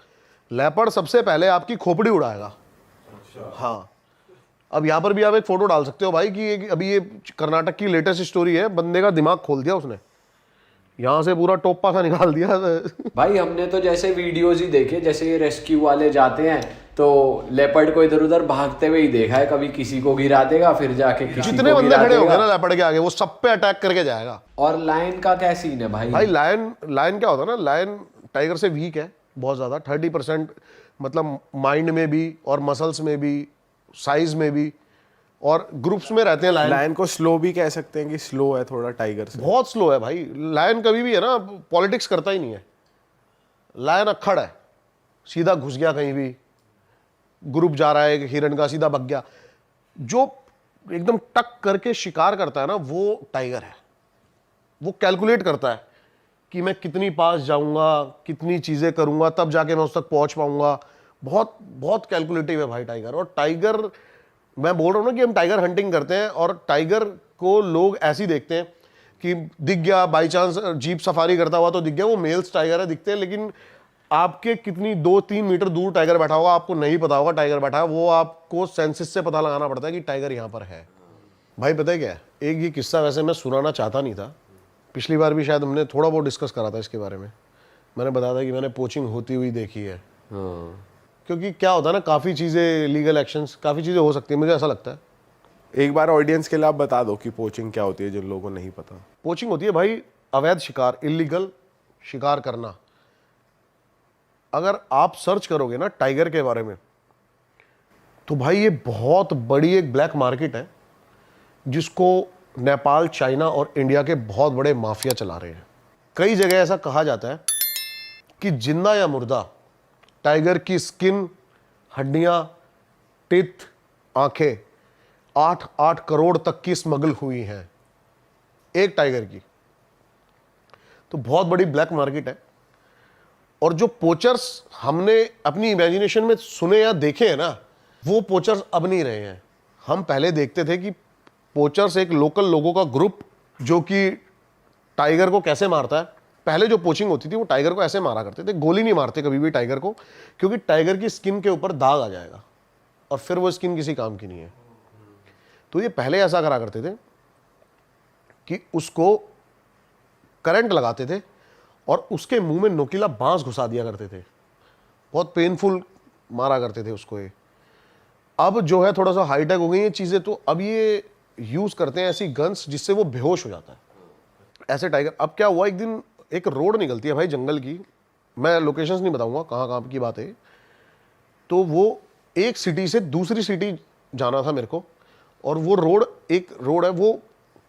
लेपर्ड सबसे पहले आपकी खोपड़ी उड़ाएगा। हाँ, अब यहाँ पर भी आप एक फोटो डाल सकते हो भाई कि अभी ये कर्नाटक की लेटेस्ट स्टोरी है, बंदे का दिमाग खोल दिया उसने, यहाँ से पूरा टोपा सा निकाल दिया। भाई हमने तो जैसे वीडियोस ही देखे, जैसे ये रेस्क्यू वाले जाते हैं तो लेपर्ड को इधर उधर भागते हुए ही देखा है, कभी किसी को गिरा देगा, फिर जाके किसी जितने को बंदे गिरा खड़े होंगे देगा। ना लेपर्ड के आगे, वो सब पे अटैक करके जाएगा। और लायन का क्या सीन है भाई? भाई लायन क्या होता है ना, लायन टाइगर से वीक है बहुत ज्यादा, 30% मतलब माइंड में भी और मसल्स में भी, साइज में भी, और ग्रुप्स में रहते हैं लायन। लायन को स्लो भी कह सकते हैं कि स्लो है थोड़ा टाइगर से, बहुत स्लो है भाई। लायन कभी भी है ना पॉलिटिक्स करता ही नहीं है। लायन अक्खड़ है, सीधा घुस गया कहीं भी, ग्रुप जा रहा है हिरन का, सीधा भग गया। जो एकदम टक करके शिकार करता है ना, वो टाइगर है। वो कैलकुलेट करता है कि मैं कितनी पास जाऊंगा, कितनी चीजें करूंगा, तब जाके मैं उस तक पहुंच पाऊंगा। बहुत बहुत कैलकुलेटिव है भाई टाइगर। और टाइगर, मैं बोल रहा हूं ना कि हम टाइगर हंटिंग करते हैं, और टाइगर को लोग ऐसे ही देखते हैं कि दिख गया, बाई चांस जीप सफारी करता हुआ तो दिख गया, वो मेल्स टाइगर है दिखते हैं। लेकिन आपके कितनी 2-3 मीटर दूर टाइगर बैठा होगा, आपको नहीं पता होगा टाइगर बैठा है। वो आपको सेंसिस से पता लगाना पड़ता है कि टाइगर यहाँ पर है। भाई पता है क्या है, एक ये किस्सा वैसे मैं सुनाना चाहता नहीं था, पिछली बार भी शायद हमने थोड़ा बहुत डिस्कस करा था इसके बारे में। मैंने बताया था कि मैंने पोचिंग होती हुई देखी है। क्योंकि क्या होता है ना, काफ़ी चीज़ें, लीगल एक्शंस, काफ़ी चीज़ें हो सकती है, मुझे ऐसा लगता है। एक बार ऑडियंस के लिए आप बता दो कि पोचिंग क्या होती है, जिन लोगों को नहीं पता। पोचिंग होती है भाई अवैध शिकार, इलीगल शिकार करना। अगर आप सर्च करोगे ना टाइगर के बारे में, तो भाई ये बहुत बड़ी एक ब्लैक मार्केट है जिसको नेपाल, चाइना और इंडिया के बहुत बड़े माफिया चला रहे हैं। कई जगह ऐसा कहा जाता है कि जिंदा या मुर्दा टाइगर की स्किन, हड्डियां, टिथ, आंखें 8-8 करोड़ तक की स्मगल हुई हैं एक टाइगर की। तो बहुत बड़ी ब्लैक मार्केट है। और जो पोचर्स हमने अपनी इमेजिनेशन में सुने या देखे हैं ना, वो पोचर्स अब नहीं रहे हैं। हम पहले देखते थे कि पोचर्स एक लोकल लोगों का ग्रुप जो कि टाइगर को कैसे मारता है। पहले जो पोचिंग होती थी वो टाइगर को ऐसे मारा करते थे, गोली नहीं मारते कभी भी टाइगर को, क्योंकि टाइगर की स्किन के ऊपर दाग आ जाएगा और फिर वो स्किन किसी काम की नहीं है। तो ये पहले ऐसा करा करते थे कि उसको करंट लगाते थे और उसके मुंह में नुकीला बांस घुसा दिया करते थे, बहुत पेनफुल मारा करते थे उसको। ये अब जो है थोड़ा सा हाईटेक हो गई ये चीज़ें, तो अब ये यूज़ करते हैं ऐसी गन्स जिससे वो बेहोश हो जाता है ऐसे टाइगर। अब क्या हुआ, एक दिन एक रोड निकलती है भाई जंगल की, मैं लोकेशंस नहीं बताऊंगा कहाँ कहाँ की बात है। तो वो एक सिटी से दूसरी सिटी जाना था मेरे को, और वो रोड, एक रोड है, वो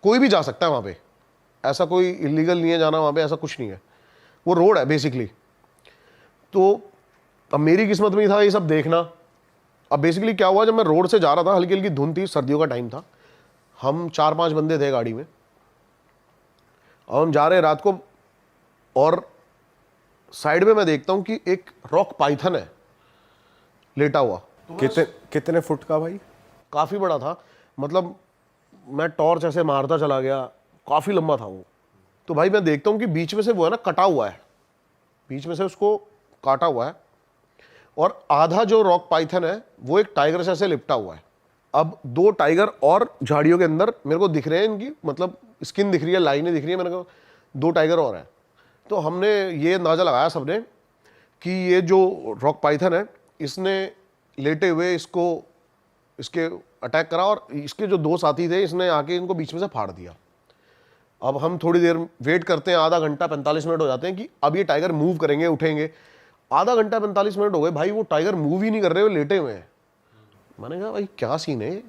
कोई भी जा सकता है वहाँ पे, ऐसा कोई इलीगल नहीं है जाना वहाँ पे, ऐसा कुछ नहीं है, वो रोड है बेसिकली। तो अब मेरी किस्मत में ही था ये सब देखना। अब बेसिकली क्या हुआ, जब मैं रोड से जा रहा था, हल्की हल्की धुंध थी, सर्दियों का टाइम था, हम 4-5 बंदे थे गाड़ी में, और हम जा रहे हैं रात को, और साइड में मैं देखता हूं कि एक रॉक पाइथन है लेटा हुआ। कितने फुट का भाई? काफ़ी बड़ा था, मतलब मैं टॉर्च ऐसे मारता चला गया, काफ़ी लंबा था वो। तो भाई मैं देखता हूँ कि बीच में से वो है ना कटा हुआ है, बीच में से उसको काटा हुआ है, और आधा जो रॉक पाइथन है वो एक टाइगर से ऐसे लिपटा हुआ है। अब 2 टाइगर और झाड़ियों के अंदर मेरे को दिख रहे हैं, इनकी मतलब स्किन दिख रही है, लाइनें दिख रही है, मैंने कहा 2 टाइगर और हैं। तो हमने ये अंदाज़ा लगाया सबने कि ये जो रॉक पाइथन है इसने लेटे हुए इसके अटैक करा, और इसके जो 2 साथी थे इसने आके इनको बीच में से फाड़ दिया। अब हम थोड़ी देर वेट करते हैं, आधा घंटा 45 मिनट हो जाते हैं कि अब ये टाइगर मूव करेंगे, उठेंगे। आधा घंटा 45 मिनट हो गए भाई, वो टाइगर मूव ही नहीं कर रहे, वो लेटे हुए हैं। मैंने कहा भाई क्या सीन है।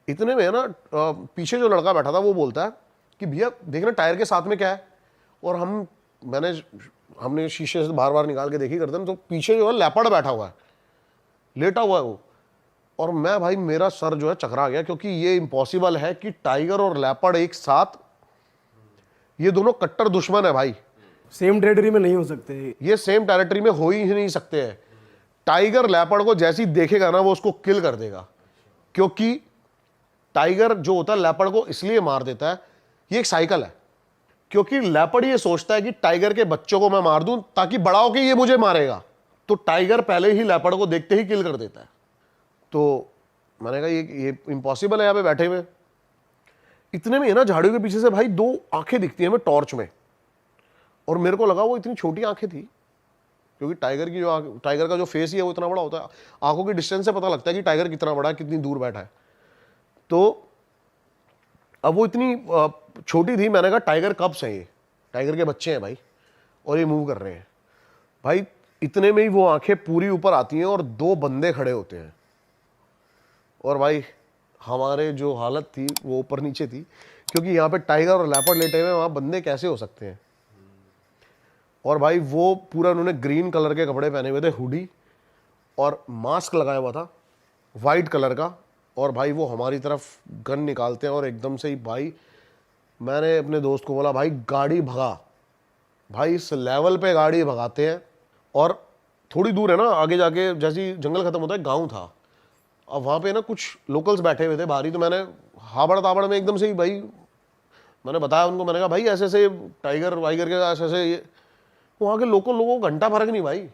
इतने में ना पीछे जो लड़का बैठा था वो बोलता है कि भैया देखना टायर के साथ में क्या है। और हमने शीशे से बार बार निकाल के देखी करते हैं, तो पीछे जो है लेपर्ड बैठा हुआ है, लेटा हुआ है वो। और मैं भाई, मेरा सर जो है चकरा गया, क्योंकि ये इम्पॉसिबल है कि टाइगर और लेपर्ड एक साथ, ये दोनों कट्टर दुश्मन है भाई, सेम टेरिटरी में नहीं हो सकते। ये सेम टेरिटरी में हो ही नहीं सकते हैं। टाइगर लेपर्ड को जैसी देखेगा ना वो उसको किल कर देगा, क्योंकि टाइगर जो होता है लेपर्ड को इसलिए मार देता है, ये एक साइकिल है, क्योंकि लेपर्ड ये सोचता है कि टाइगर के बच्चों को मैं मार दूं ताकि बड़ा होकर ये मुझे मारेगा, तो टाइगर पहले ही लेपर्ड को देखते ही किल कर देता है। तो मैंने कहा ये इम्पॉसिबल है यहाँ पे बैठे हुए। इतने में ना झाड़ियों के पीछे से भाई 2 आंखें दिखती हैं हमें टॉर्च में, और मेरे को लगा वो इतनी छोटी आंखें थी, क्योंकि टाइगर का जो फेस ही है वो इतना बड़ा होता है, आंखों की डिस्टेंस से पता लगता है कि टाइगर कितना बड़ा है, कितनी दूर बैठा है। तो अब वो इतनी छोटी थी, मैंने कहा टाइगर कब्स हैं, ये टाइगर के बच्चे हैं भाई, और ये मूव कर रहे हैं। भाई इतने में ही वो आंखें पूरी ऊपर आती हैं और 2 बंदे खड़े होते हैं, और भाई हमारे जो हालत थी वो ऊपर नीचे थी, क्योंकि यहाँ पे टाइगर और लेपर्ड लेटे हुए, वहाँ बंदे कैसे हो सकते हैं। और भाई वो पूरा उन्होंने ग्रीन कलर के कपड़े पहने हुए थे, हुडी और मास्क लगाया हुआ था वाइट कलर का, और भाई वो हमारी तरफ गन निकालते हैं, और एकदम से ही भाई मैंने अपने दोस्त को बोला भाई गाड़ी भगा, भाई इस लेवल पे गाड़ी भगाते हैं। और थोड़ी दूर है ना आगे जाके, जैसे जंगल खत्म होता है गांव था, अब वहाँ पे ना कुछ लोकल्स बैठे हुए थे बाहरी, तो मैंने हाबड़ ताबड़ में एकदम से ही भाई मैंने बताया उनको, मैंने कहा भाई ऐसे ऐसे टाइगर वाइगर के ऐसे ऐसे, ये वहाँ के लोकल लोगों को घंटा फर्क नहीं भाई,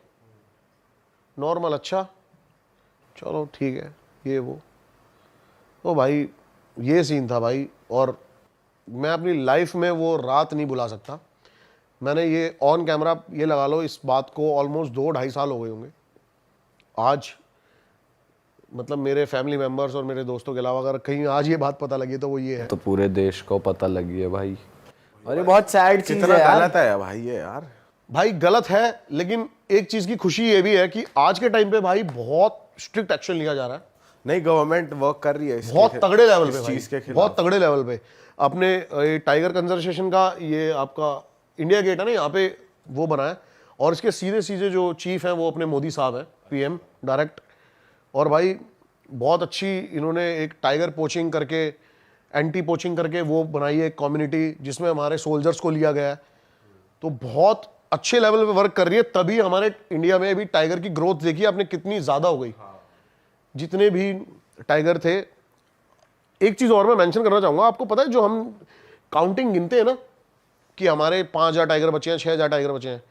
नॉर्मल, अच्छा चलो ठीक है ये वो भाई ये सीन था भाई, और मैं अपनी लाइफ में वो रात नहीं भुला सकता। मैंने ये ऑन कैमरा, ये लगा लो इस बात को ऑलमोस्ट 2-2.5 साल हो गए होंगे आज। मतलब मेरे फैमिली मेम्बर्स और मेरे दोस्तों के अलावा अगर कहीं आज ये बात पता लगी तो वो ये है। तो पूरे देश को पता लगी है भाई, और ये बहुत सैड चीज कितना है यार। गलत है भाई ये यार। भाई गलत है, लेकिन एक चीज की खुशी ये भी है कि आज के टाइम पे भाई बहुत स्ट्रिक्ट एक्शन लिया जा रहा है, नहीं गवर्नमेंट वर्क कर रही है इसके बहुत तगड़े लेवल पे इस भाई, चीज के खिलाफ। बहुत तगड़े लेवल पे। अपने ये टाइगर कंजर्वेशन का ये आपका इंडिया गेट है ना, यहाँ पे वो बना है, और इसके सीधे सीधे जो चीफ हैं वो अपने मोदी साहब हैं, पीएम डायरेक्ट। और भाई बहुत अच्छी इन्होंने एक टाइगर पोचिंग करके, एंटी पोचिंग करके वो बनाई है एक कम्युनिटी, जिसमें हमारे सोल्जर्स को लिया गया है। तो बहुत अच्छे लेवल पे वर्क कर रही है, तभी हमारे इंडिया में भी टाइगर की ग्रोथ देखिए आपने कितनी ज्यादा हो गई। जितने भी टाइगर थे, एक चीज और मैं मेंशन करना चाहूंगा, आपको पता है जो हम काउंटिंग गिनते हैं ना कि हमारे 5,000 टाइगर बचे हैं, 6,000 टाइगर बचे हैं,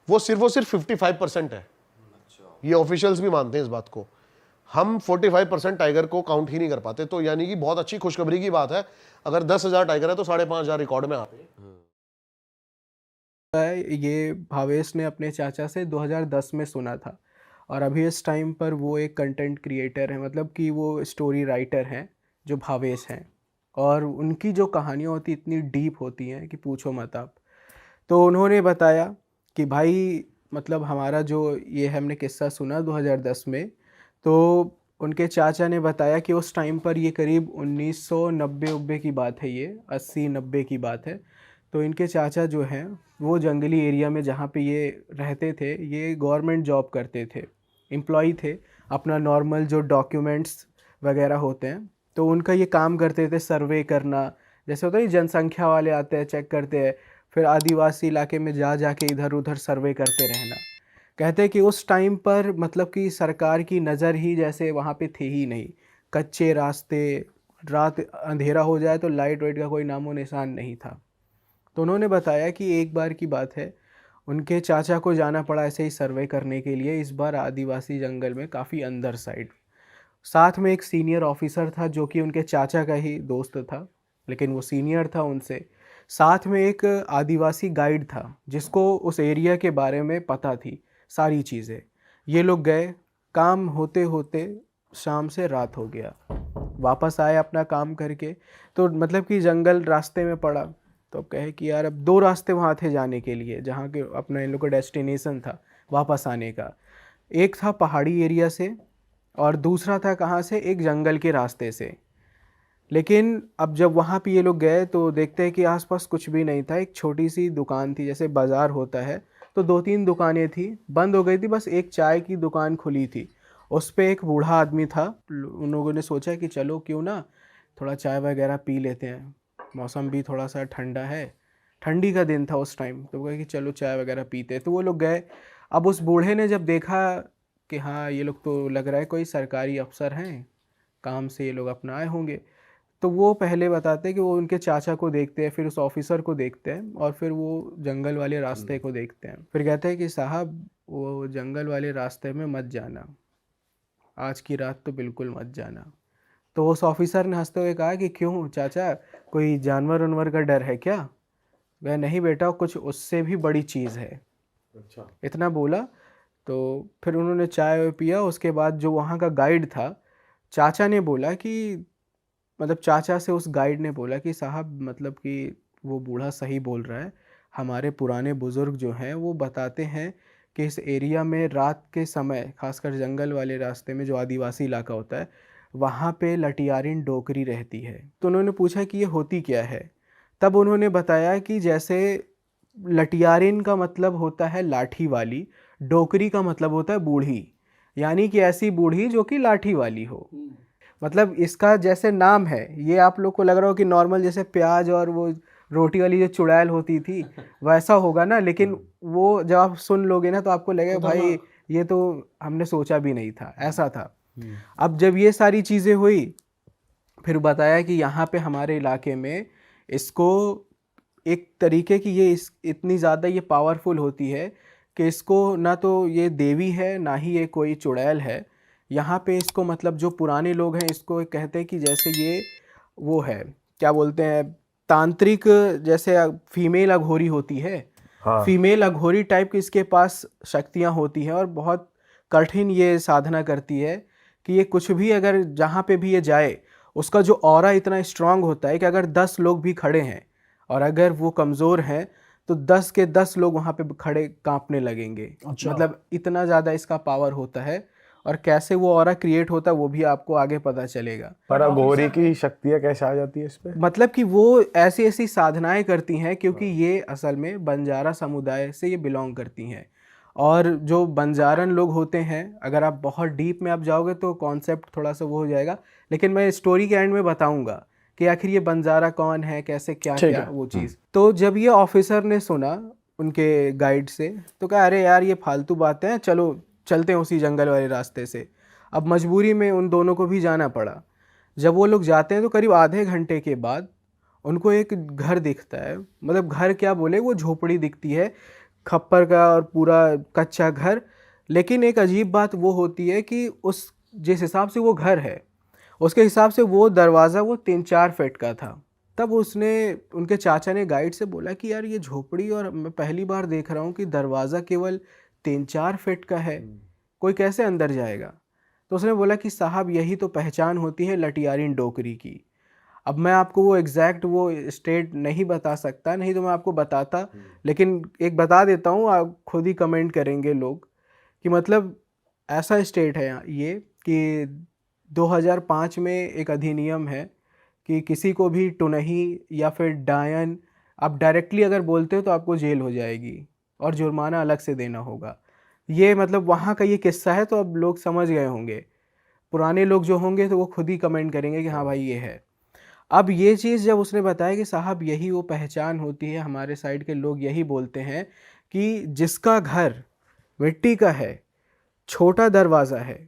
वो सिर्फ 55% है। ये ऑफिशियल्स भी मानते हैं इस बात को। हम 45% टाइगर को काउंट ही नहीं कर पाते। तो यानी कि बहुत अच्छी खुशखबरी की बात है, अगर 10,000 टाइगर है तो 5,500 रिकॉर्ड में आते हैं। ये भावेश ने अपने चाचा से 2010 में सुना था, और अभी इस टाइम पर वो एक कंटेंट क्रिएटर है, मतलब कि वो स्टोरी राइटर हैं जो भावेश हैं, और उनकी जो कहानियाँ होती इतनी डीप होती हैं कि पूछो मत आप। तो उन्होंने बताया कि भाई मतलब हमारा जो ये हमने किस्सा सुना 2010 में, तो उनके चाचा ने बताया कि उस टाइम पर ये करीब 1990 की बात है, ये 80-90 की बात है। तो इनके चाचा जो हैं वो जंगली एरिया में जहाँ पे ये रहते थे, ये गवर्नमेंट जॉब करते थे, एम्प्लॉई थे, अपना नॉर्मल जो डॉक्यूमेंट्स वगैरह होते हैं तो उनका ये काम करते थे, सर्वे करना। जैसे होता है जनसंख्या वाले आते हैं, चेक करते हैं, फिर आदिवासी इलाके में जा के इधर उधर सर्वे करते रहना। कहते हैं कि उस टाइम पर मतलब कि सरकार की नज़र ही जैसे वहाँ पे थे ही नहीं, कच्चे रास्ते, रात अंधेरा हो जाए तो लाइट वाइट का कोई नामो निशान नहीं था। तो उन्होंने बताया कि एक बार की बात है, उनके चाचा को जाना पड़ा ऐसे ही सर्वे करने के लिए, इस बार आदिवासी जंगल में काफ़ी अंदर साइड। साथ में एक सीनियर ऑफिसर था जो कि उनके चाचा का ही दोस्त था, लेकिन वो सीनियर था उनसे। साथ में एक आदिवासी गाइड था जिसको उस एरिया के बारे में पता थी सारी चीज़ें। ये लोग गए, काम होते होते शाम से रात हो गया, वापस आए अपना काम करके। तो मतलब कि जंगल रास्ते में पड़ा, तो अब कहे कि यार अब 2 रास्ते वहाँ थे जाने के लिए, जहाँ के अपना इन लोग का डेस्टिनेशन था वापस आने का। एक था पहाड़ी एरिया से और दूसरा था कहाँ से, एक जंगल के रास्ते से। लेकिन अब जब वहाँ पे ये लोग गए तो देखते हैं कि आसपास कुछ भी नहीं था। एक छोटी सी दुकान थी, जैसे बाज़ार होता है, तो 2-3 दुकानें थी, बंद हो गई थी, बस एक चाय की दुकान खुली थी। उस पे एक बूढ़ा आदमी था। उन लोगों ने सोचा कि चलो क्यों ना थोड़ा चाय वगैरह पी लेते हैं, मौसम भी थोड़ा सा ठंडा है, ठंडी का दिन था उस टाइम, तो कहा कि चलो चाय वगैरह पीते हैं। तो वो लोग गए। अब उस बूढ़े ने जब देखा कि हाँ ये लोग तो लग रहा है कोई सरकारी अफसर हैं, काम से ये लोग अपना आए होंगे, तो वो पहले बताते हैं कि वो उनके चाचा को देखते हैं, फिर उस ऑफिसर को देखते हैं, और फिर वो जंगल वाले रास्ते को देखते हैं। फिर कहते हैं कि साहब वो जंगल वाले रास्ते में मत जाना, आज की रात तो बिल्कुल मत जाना। तो उस ऑफिसर ने हंसते हुए कहा कि क्यों चाचा, कोई जानवर उनवर का डर है क्या? वह नहीं बेटा, कुछ उससे भी बड़ी चीज़ है। अच्छा। इतना बोला तो फिर उन्होंने चाय पिया। उसके बाद जो वहाँ का गाइड था, चाचा ने बोला कि मतलब चाचा से उस गाइड ने बोला कि साहब मतलब कि वो बूढ़ा सही बोल रहा है, हमारे पुराने बुज़ुर्ग जो हैं वो बताते हैं कि इस एरिया में रात के समय, खासकर जंगल वाले रास्ते में जो आदिवासी इलाका होता है, वहाँ पे लटियारिन डोकरी रहती है। तो उन्होंने पूछा कि ये होती क्या है? तब उन्होंने बताया कि जैसे लटियारिन का मतलब होता है लाठी वाली, डोकरी का मतलब होता है बूढ़ी, यानी कि ऐसी बूढ़ी जो कि लाठी वाली हो। मतलब इसका जैसे नाम है, ये आप लोग को लग रहा हो कि नॉर्मल जैसे प्याज और वो रोटी वाली जो चुड़ैल होती थी वैसा होगा ना, लेकिन वो जब आप सुन लोगे ना तो आपको लगेगा भाई ये तो हमने सोचा भी नहीं था, ऐसा था। अब जब ये सारी चीज़ें हुई, फिर बताया कि यहाँ पे हमारे इलाके में इसको एक तरीके की ये इतनी ज़्यादा ये पावरफुल होती है कि इसको ना तो ये देवी है ना ही ये कोई चुड़ैल है। यहाँ पे इसको मतलब जो पुराने लोग हैं इसको कहते हैं कि जैसे ये वो है, क्या बोलते हैं, तांत्रिक, जैसे फीमेल अघोरी होती है, हाँ। फीमेल अघोरी टाइप की इसके पास शक्तियाँ होती हैं और बहुत कठिन ये साधना करती है कि ये कुछ भी अगर जहाँ पे भी ये जाए उसका जो ऑरा इतना स्ट्रांग होता है कि अगर 10 लोग भी खड़े हैं और अगर वो कमज़ोर हैं तो 10 के 10 लोग वहाँ पे खड़े कांपने लगेंगे। मतलब इतना ज़्यादा इसका पावर होता है, और कैसे वो ऑरा क्रिएट होता है वो भी आपको आगे पता चलेगा। पर अघोरी की शक्तियाँ कैसे आ जाती है इस पे? मतलब कि वो ऐसी ऐसी साधनाएं करती हैं क्योंकि ये असल में बंजारा समुदाय से ये बिलोंग करती हैं, और जो बंजारन लोग होते हैं, अगर आप बहुत डीप में आप जाओगे तो कॉन्सेप्ट थोड़ा सा वो हो जाएगा, लेकिन मैं स्टोरी के एंड में बताऊंगा कि आखिर ये बंजारा कौन है, कैसे क्या क्या वो चीज़। तो जब ये ऑफिसर ने सुना उनके गाइड से तो कहा अरे यार ये फालतू बातें हैं, चलो चलते हैं उसी जंगल वाले रास्ते से। अब मजबूरी में उन दोनों को भी जाना पड़ा। जब वो लोग जाते हैं तो करीब आधे घंटे के बाद उनको एक घर दिखता है, मतलब घर क्या बोले, वो झोपड़ी दिखती है, खप्पर का और पूरा कच्चा घर। लेकिन एक अजीब बात वो होती है कि उस जिस हिसाब से वो घर है उसके हिसाब से वो दरवाज़ा वो 3-4 फीट का था। तब उसने उनके चाचा ने गाइड से बोला कि यार ये झोपड़ी, और मैं पहली बार देख रहा हूँ कि दरवाज़ा केवल 3-4 फीट का है, कोई कैसे अंदर जाएगा। तो उसने बोला कि साहब यही तो पहचान होती है लटियारिन डोकरी की। अब मैं आपको वो एग्जैक्ट वो स्टेट नहीं बता सकता, नहीं तो मैं आपको बताता, लेकिन एक बता देता हूँ, आप खुद ही कमेंट करेंगे लोग कि मतलब ऐसा स्टेट है ये कि 2005 में एक अधिनियम है कि किसी को भी टुनही या फिर डायन आप डायरेक्टली अगर बोलते हो तो आपको जेल हो जाएगी और जुर्माना अलग से देना होगा। ये मतलब वहाँ का ये किस्सा है, तो अब लोग समझ गए होंगे, पुराने लोग जो होंगे तो वो खुद ही कमेंट करेंगे कि हाँ भाई ये है। अब ये चीज़ जब उसने बताया कि साहब यही वो पहचान होती है, हमारे साइड के लोग यही बोलते हैं कि जिसका घर मिट्टी का है, छोटा दरवाज़ा है,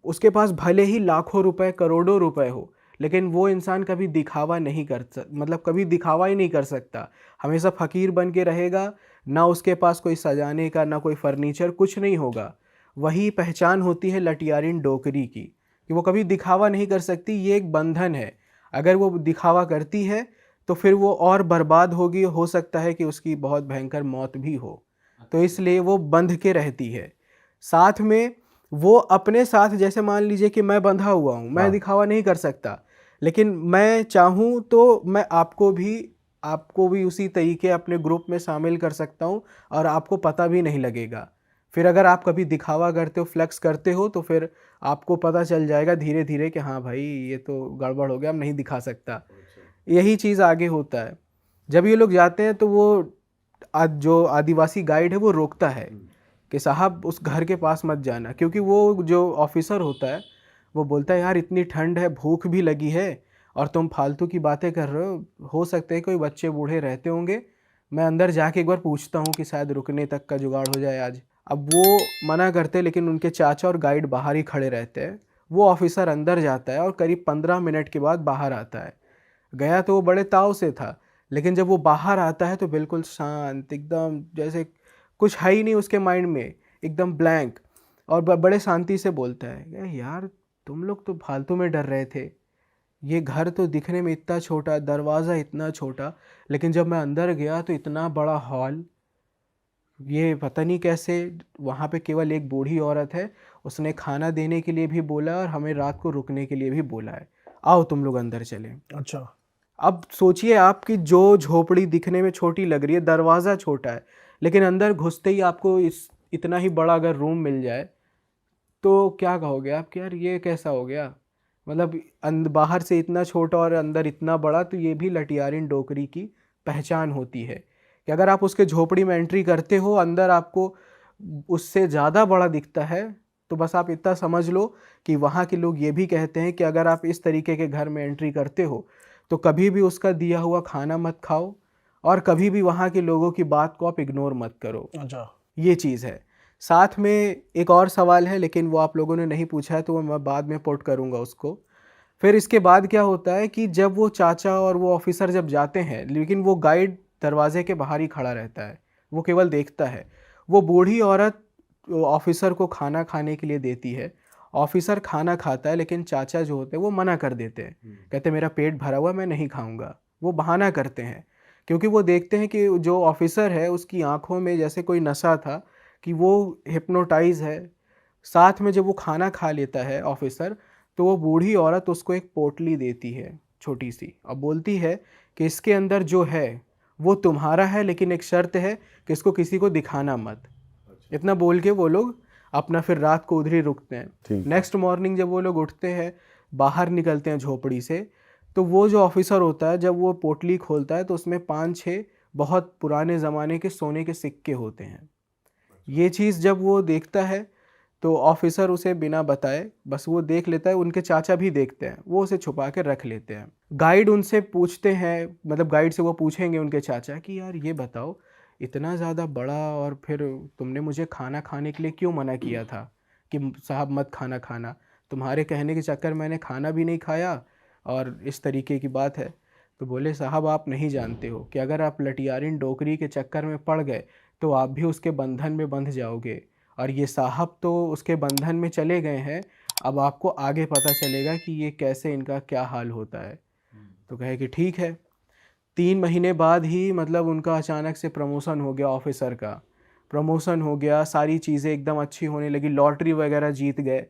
उसके पास भले ही लाखों रुपए करोड़ों रुपए हो, लेकिन वो इंसान कभी दिखावा नहीं कर मतलब कभी दिखावा ही नहीं कर सकता, हमेशा फ़कीर बन के रहेगा, ना उसके पास कोई सजाने का, ना कोई फर्नीचर, कुछ नहीं होगा। वही पहचान होती है लटियारिन डोकरी की कि वो कभी दिखावा नहीं कर सकती, ये एक बंधन है। अगर वो दिखावा करती है तो फिर वो और बर्बाद होगी, हो सकता है कि उसकी बहुत भयंकर मौत भी हो, तो इसलिए वो बंध के रहती है। साथ में वो अपने साथ, जैसे मान लीजिए कि मैं बंधा हुआ हूँ, मैं दिखावा नहीं कर सकता, लेकिन मैं चाहूँ तो मैं आपको भी उसी तरीके अपने ग्रुप में शामिल कर सकता हूँ और आपको पता भी नहीं लगेगा। फिर अगर आप कभी दिखावा करते हो, फ्लेक्स करते हो, तो फिर आपको पता चल जाएगा धीरे धीरे कि हाँ भाई ये तो गड़बड़ हो गया, अब नहीं दिखा सकता। यही चीज़ आगे होता है। जब ये लोग जाते हैं तो वो जो आदिवासी गाइड है वो रोकता है कि साहब उस घर के पास मत जाना, क्योंकि वो जो ऑफिसर होता है वो बोलता है यार इतनी ठंड है, भूख भी लगी है और तुम फालतू की बातें कर रहे हो सकता है कोई बच्चे बूढ़े रहते होंगे, मैं अंदर जाके एक बार पूछता हूँ कि शायद रुकने तक का जुगाड़ हो जाए आज। अब वो मना करते, लेकिन उनके चाचा और गाइड बाहर ही खड़े रहते हैं। वो ऑफिसर अंदर जाता है और करीब 15 मिनट के बाद बाहर आता है। गया तो वो बड़े ताव से था, लेकिन जब वो बाहर आता है तो बिल्कुल शांत, एकदम जैसे कुछ है ही नहीं उसके माइंड में, एकदम ब्लैंक, और बड़े शांति से बोलता है यार तुम लोग तो फालतू में डर रहे थे, ये घर तो दिखने में इतना छोटा, दरवाज़ा इतना छोटा, लेकिन जब मैं अंदर गया तो इतना बड़ा हॉल, ये पता नहीं कैसे वहाँ पे केवल एक बूढ़ी औरत है, उसने खाना देने के लिए भी बोला और हमें रात को रुकने के लिए भी बोला है, आओ तुम लोग अंदर चलें। अच्छा, अब सोचिए आपकी जो झोपड़ी दिखने में छोटी लग रही है, दरवाज़ा छोटा है, लेकिन अंदर घुसते ही आपको इतना ही बड़ा अगर रूम मिल जाए तो क्या कहोगे आप कि यार ये कैसा हो गया। मतलब बाहर से इतना छोटा और अंदर इतना बड़ा, तो ये भी लटियारिन डोकरी की पहचान होती है कि अगर आप उसके झोपड़ी में एंट्री करते हो, अंदर आपको उससे ज़्यादा बड़ा दिखता है, तो बस आप इतना समझ लो कि वहाँ के लोग ये भी कहते हैं कि अगर आप इस तरीके के घर में एंट्री करते हो तो कभी भी उसका दिया हुआ खाना मत खाओ और कभी भी वहाँ के लोगों की बात को आप इग्नोर मत करो। अच्छा, ये चीज़ है। साथ में एक और सवाल है, लेकिन वो आप लोगों ने नहीं पूछा है तो मैं बाद में पुट करूँगा उसको। फिर इसके बाद क्या होता है कि जब वो चाचा और वो ऑफिसर जब जाते हैं, लेकिन वो गाइड दरवाजे के बाहर ही खड़ा रहता है, वो केवल देखता है। वो बूढ़ी औरत ऑफिसर को खाना खाने के लिए देती है ऑफिसर खाना खाता है लेकिन चाचा जो होते हैं वो मना कर देते हैं, कहते मेरा पेट भरा हुआ मैं नहीं खाऊंगा। वो बहाना करते हैं क्योंकि वो देखते हैं कि जो ऑफिसर है उसकी आंखों में जैसे कोई नशा था कि वो हिप्नोटाइज है। साथ में जब वो खाना खा लेता है ऑफिसर, तो वो बूढ़ी औरत उसको एक पोटली देती है छोटी सी, और बोलती है कि इसके अंदर जो है वो तुम्हारा है, लेकिन एक शर्त है कि इसको किसी को दिखाना मत। इतना बोल के वो लोग अपना फिर रात को उधर ही रुकते हैं। नेक्स्ट मॉर्निंग जब वो लोग उठते हैं, बाहर निकलते हैं झोपड़ी से, तो वो जो ऑफिसर होता है जब वो पोटली खोलता है तो उसमें 5-6 बहुत पुराने ज़माने के सोने के सिक्के होते हैं। ये चीज़ जब वो देखता है तो ऑफिसर उसे बिना बताए बस वो देख लेता है, उनके चाचा भी देखते हैं, वो उसे छुपा के रख लेते हैं। गाइड उनसे पूछते हैं, मतलब गाइड से वो पूछेंगे उनके चाचा कि यार ये बताओ, इतना ज़्यादा बड़ा और फिर तुमने मुझे खाना खाने के लिए क्यों मना किया था कि साहब मत खाना खाना, तुम्हारे कहने के चक्कर मैंने खाना भी नहीं खाया और इस तरीके की बात है। तो बोले साहब आप नहीं जानते हो कि अगर आप लटियारिन डोकरी के चक्कर में पड़ गए तो आप भी उसके बंधन में बंध जाओगे, और ये साहब तो उसके बंधन में चले गए हैं, अब आपको आगे पता चलेगा कि ये कैसे इनका क्या हाल होता है। तो कहे कि ठीक है। 3 महीने बाद ही मतलब उनका अचानक से प्रमोशन हो गया, ऑफिसर का प्रमोशन हो गया, सारी चीज़ें एकदम अच्छी होने लगी, लॉटरी वगैरह जीत गए,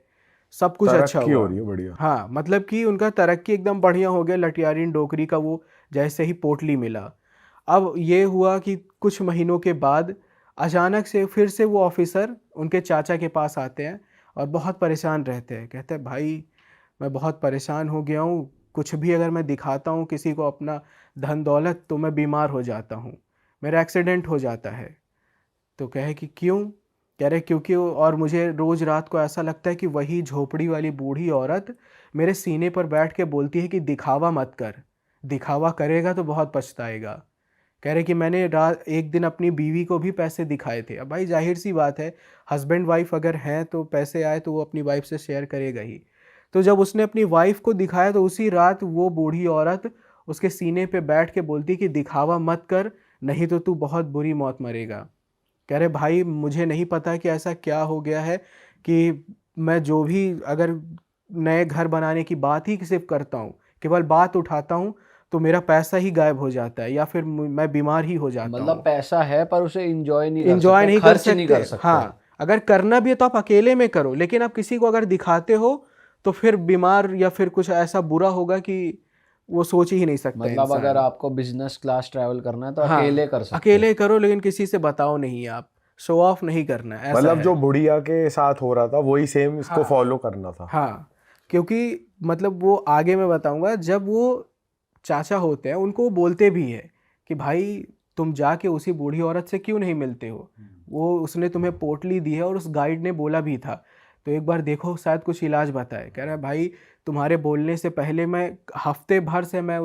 सब कुछ अच्छा तरक्की हुआ। हो रही है बढ़िया। हाँ, मतलब कि उनका तरक्की एकदम बढ़िया हो गया। लटियारिन डोकरी का वो जैसे ही पोटली मिला, अब ये हुआ कि कुछ महीनों के बाद अचानक से फिर से वो ऑफिसर उनके चाचा के पास आते हैं और बहुत परेशान रहते हैं। कहते हैं भाई मैं बहुत परेशान हो गया हूँ, कुछ भी अगर मैं दिखाता हूँ किसी को अपना धन दौलत तो मैं बीमार हो जाता हूँ, मेरा एक्सीडेंट हो जाता है। तो कहे कि क्यों? कह रहे क्योंकि और मुझे रोज़ रात को ऐसा लगता है कि वही झोपड़ी वाली बूढ़ी औरत मेरे सीने पर बैठ के बोलती है कि दिखावा मत कर, दिखावा करेगा तो बहुत पछताएगा। कह रहे कि मैंने एक दिन अपनी बीवी को भी पैसे दिखाए थे। अब भाई जाहिर सी बात है, हस्बैंड वाइफ अगर हैं तो पैसे आए तो वो अपनी वाइफ से शेयर करेगा ही। तो जब उसने अपनी वाइफ को दिखाया तो उसी रात वो बूढ़ी औरत उसके सीने पे बैठ के बोलती कि दिखावा मत कर, नहीं तो तू बहुत बुरी मौत मरेगा। कह रहे भाई मुझे नहीं पता कि ऐसा क्या हो गया है कि मैं जो भी अगर नए घर बनाने की बात ही सिर्फ करता हूँ, केवल बात उठाता हूँ, तो मेरा पैसा ही गायब हो जाता है या फिर मैं बीमार ही हो जाता हूँ। मतलब पैसा है पर उसे एंजॉय नहीं कर सकते। हाँ, अगर करना भी है तो आप अकेले में करो, लेकिन आप किसी को अगर दिखाते हो तो फिर बीमार या फिर कुछ ऐसा बुरा होगा कि वो सोच ही नहीं सकता मतलब इंसान। अगर आपको बिजनेस क्लास ट्रैवल करना है तो हाँ, अकेले कर सकते अकेले करो, लेकिन किसी से बताओ नहीं, आप शो ऑफ नहीं करना है, ऐसा मतलब है। जो बुढ़िया के साथ हो रहा था वही सेम इसको हाँ। फॉलो करना था। हाँ, क्योंकि मतलब वो आगे मैं बताऊंगा, जब वो चाचा होते हैं उनको वो बोलते भी है कि भाई तुम जाके उसी बूढ़ी औरत से क्यों नहीं मिलते हो, वो उसने तुम्हें पोटली दी है और उस गाइड ने बोला भी था, तो एक बार देखो शायद कुछ इलाज बताए। कह रहा है भाई तुम्हारे बोलने से पहले मैं हफ्ते भर से मैं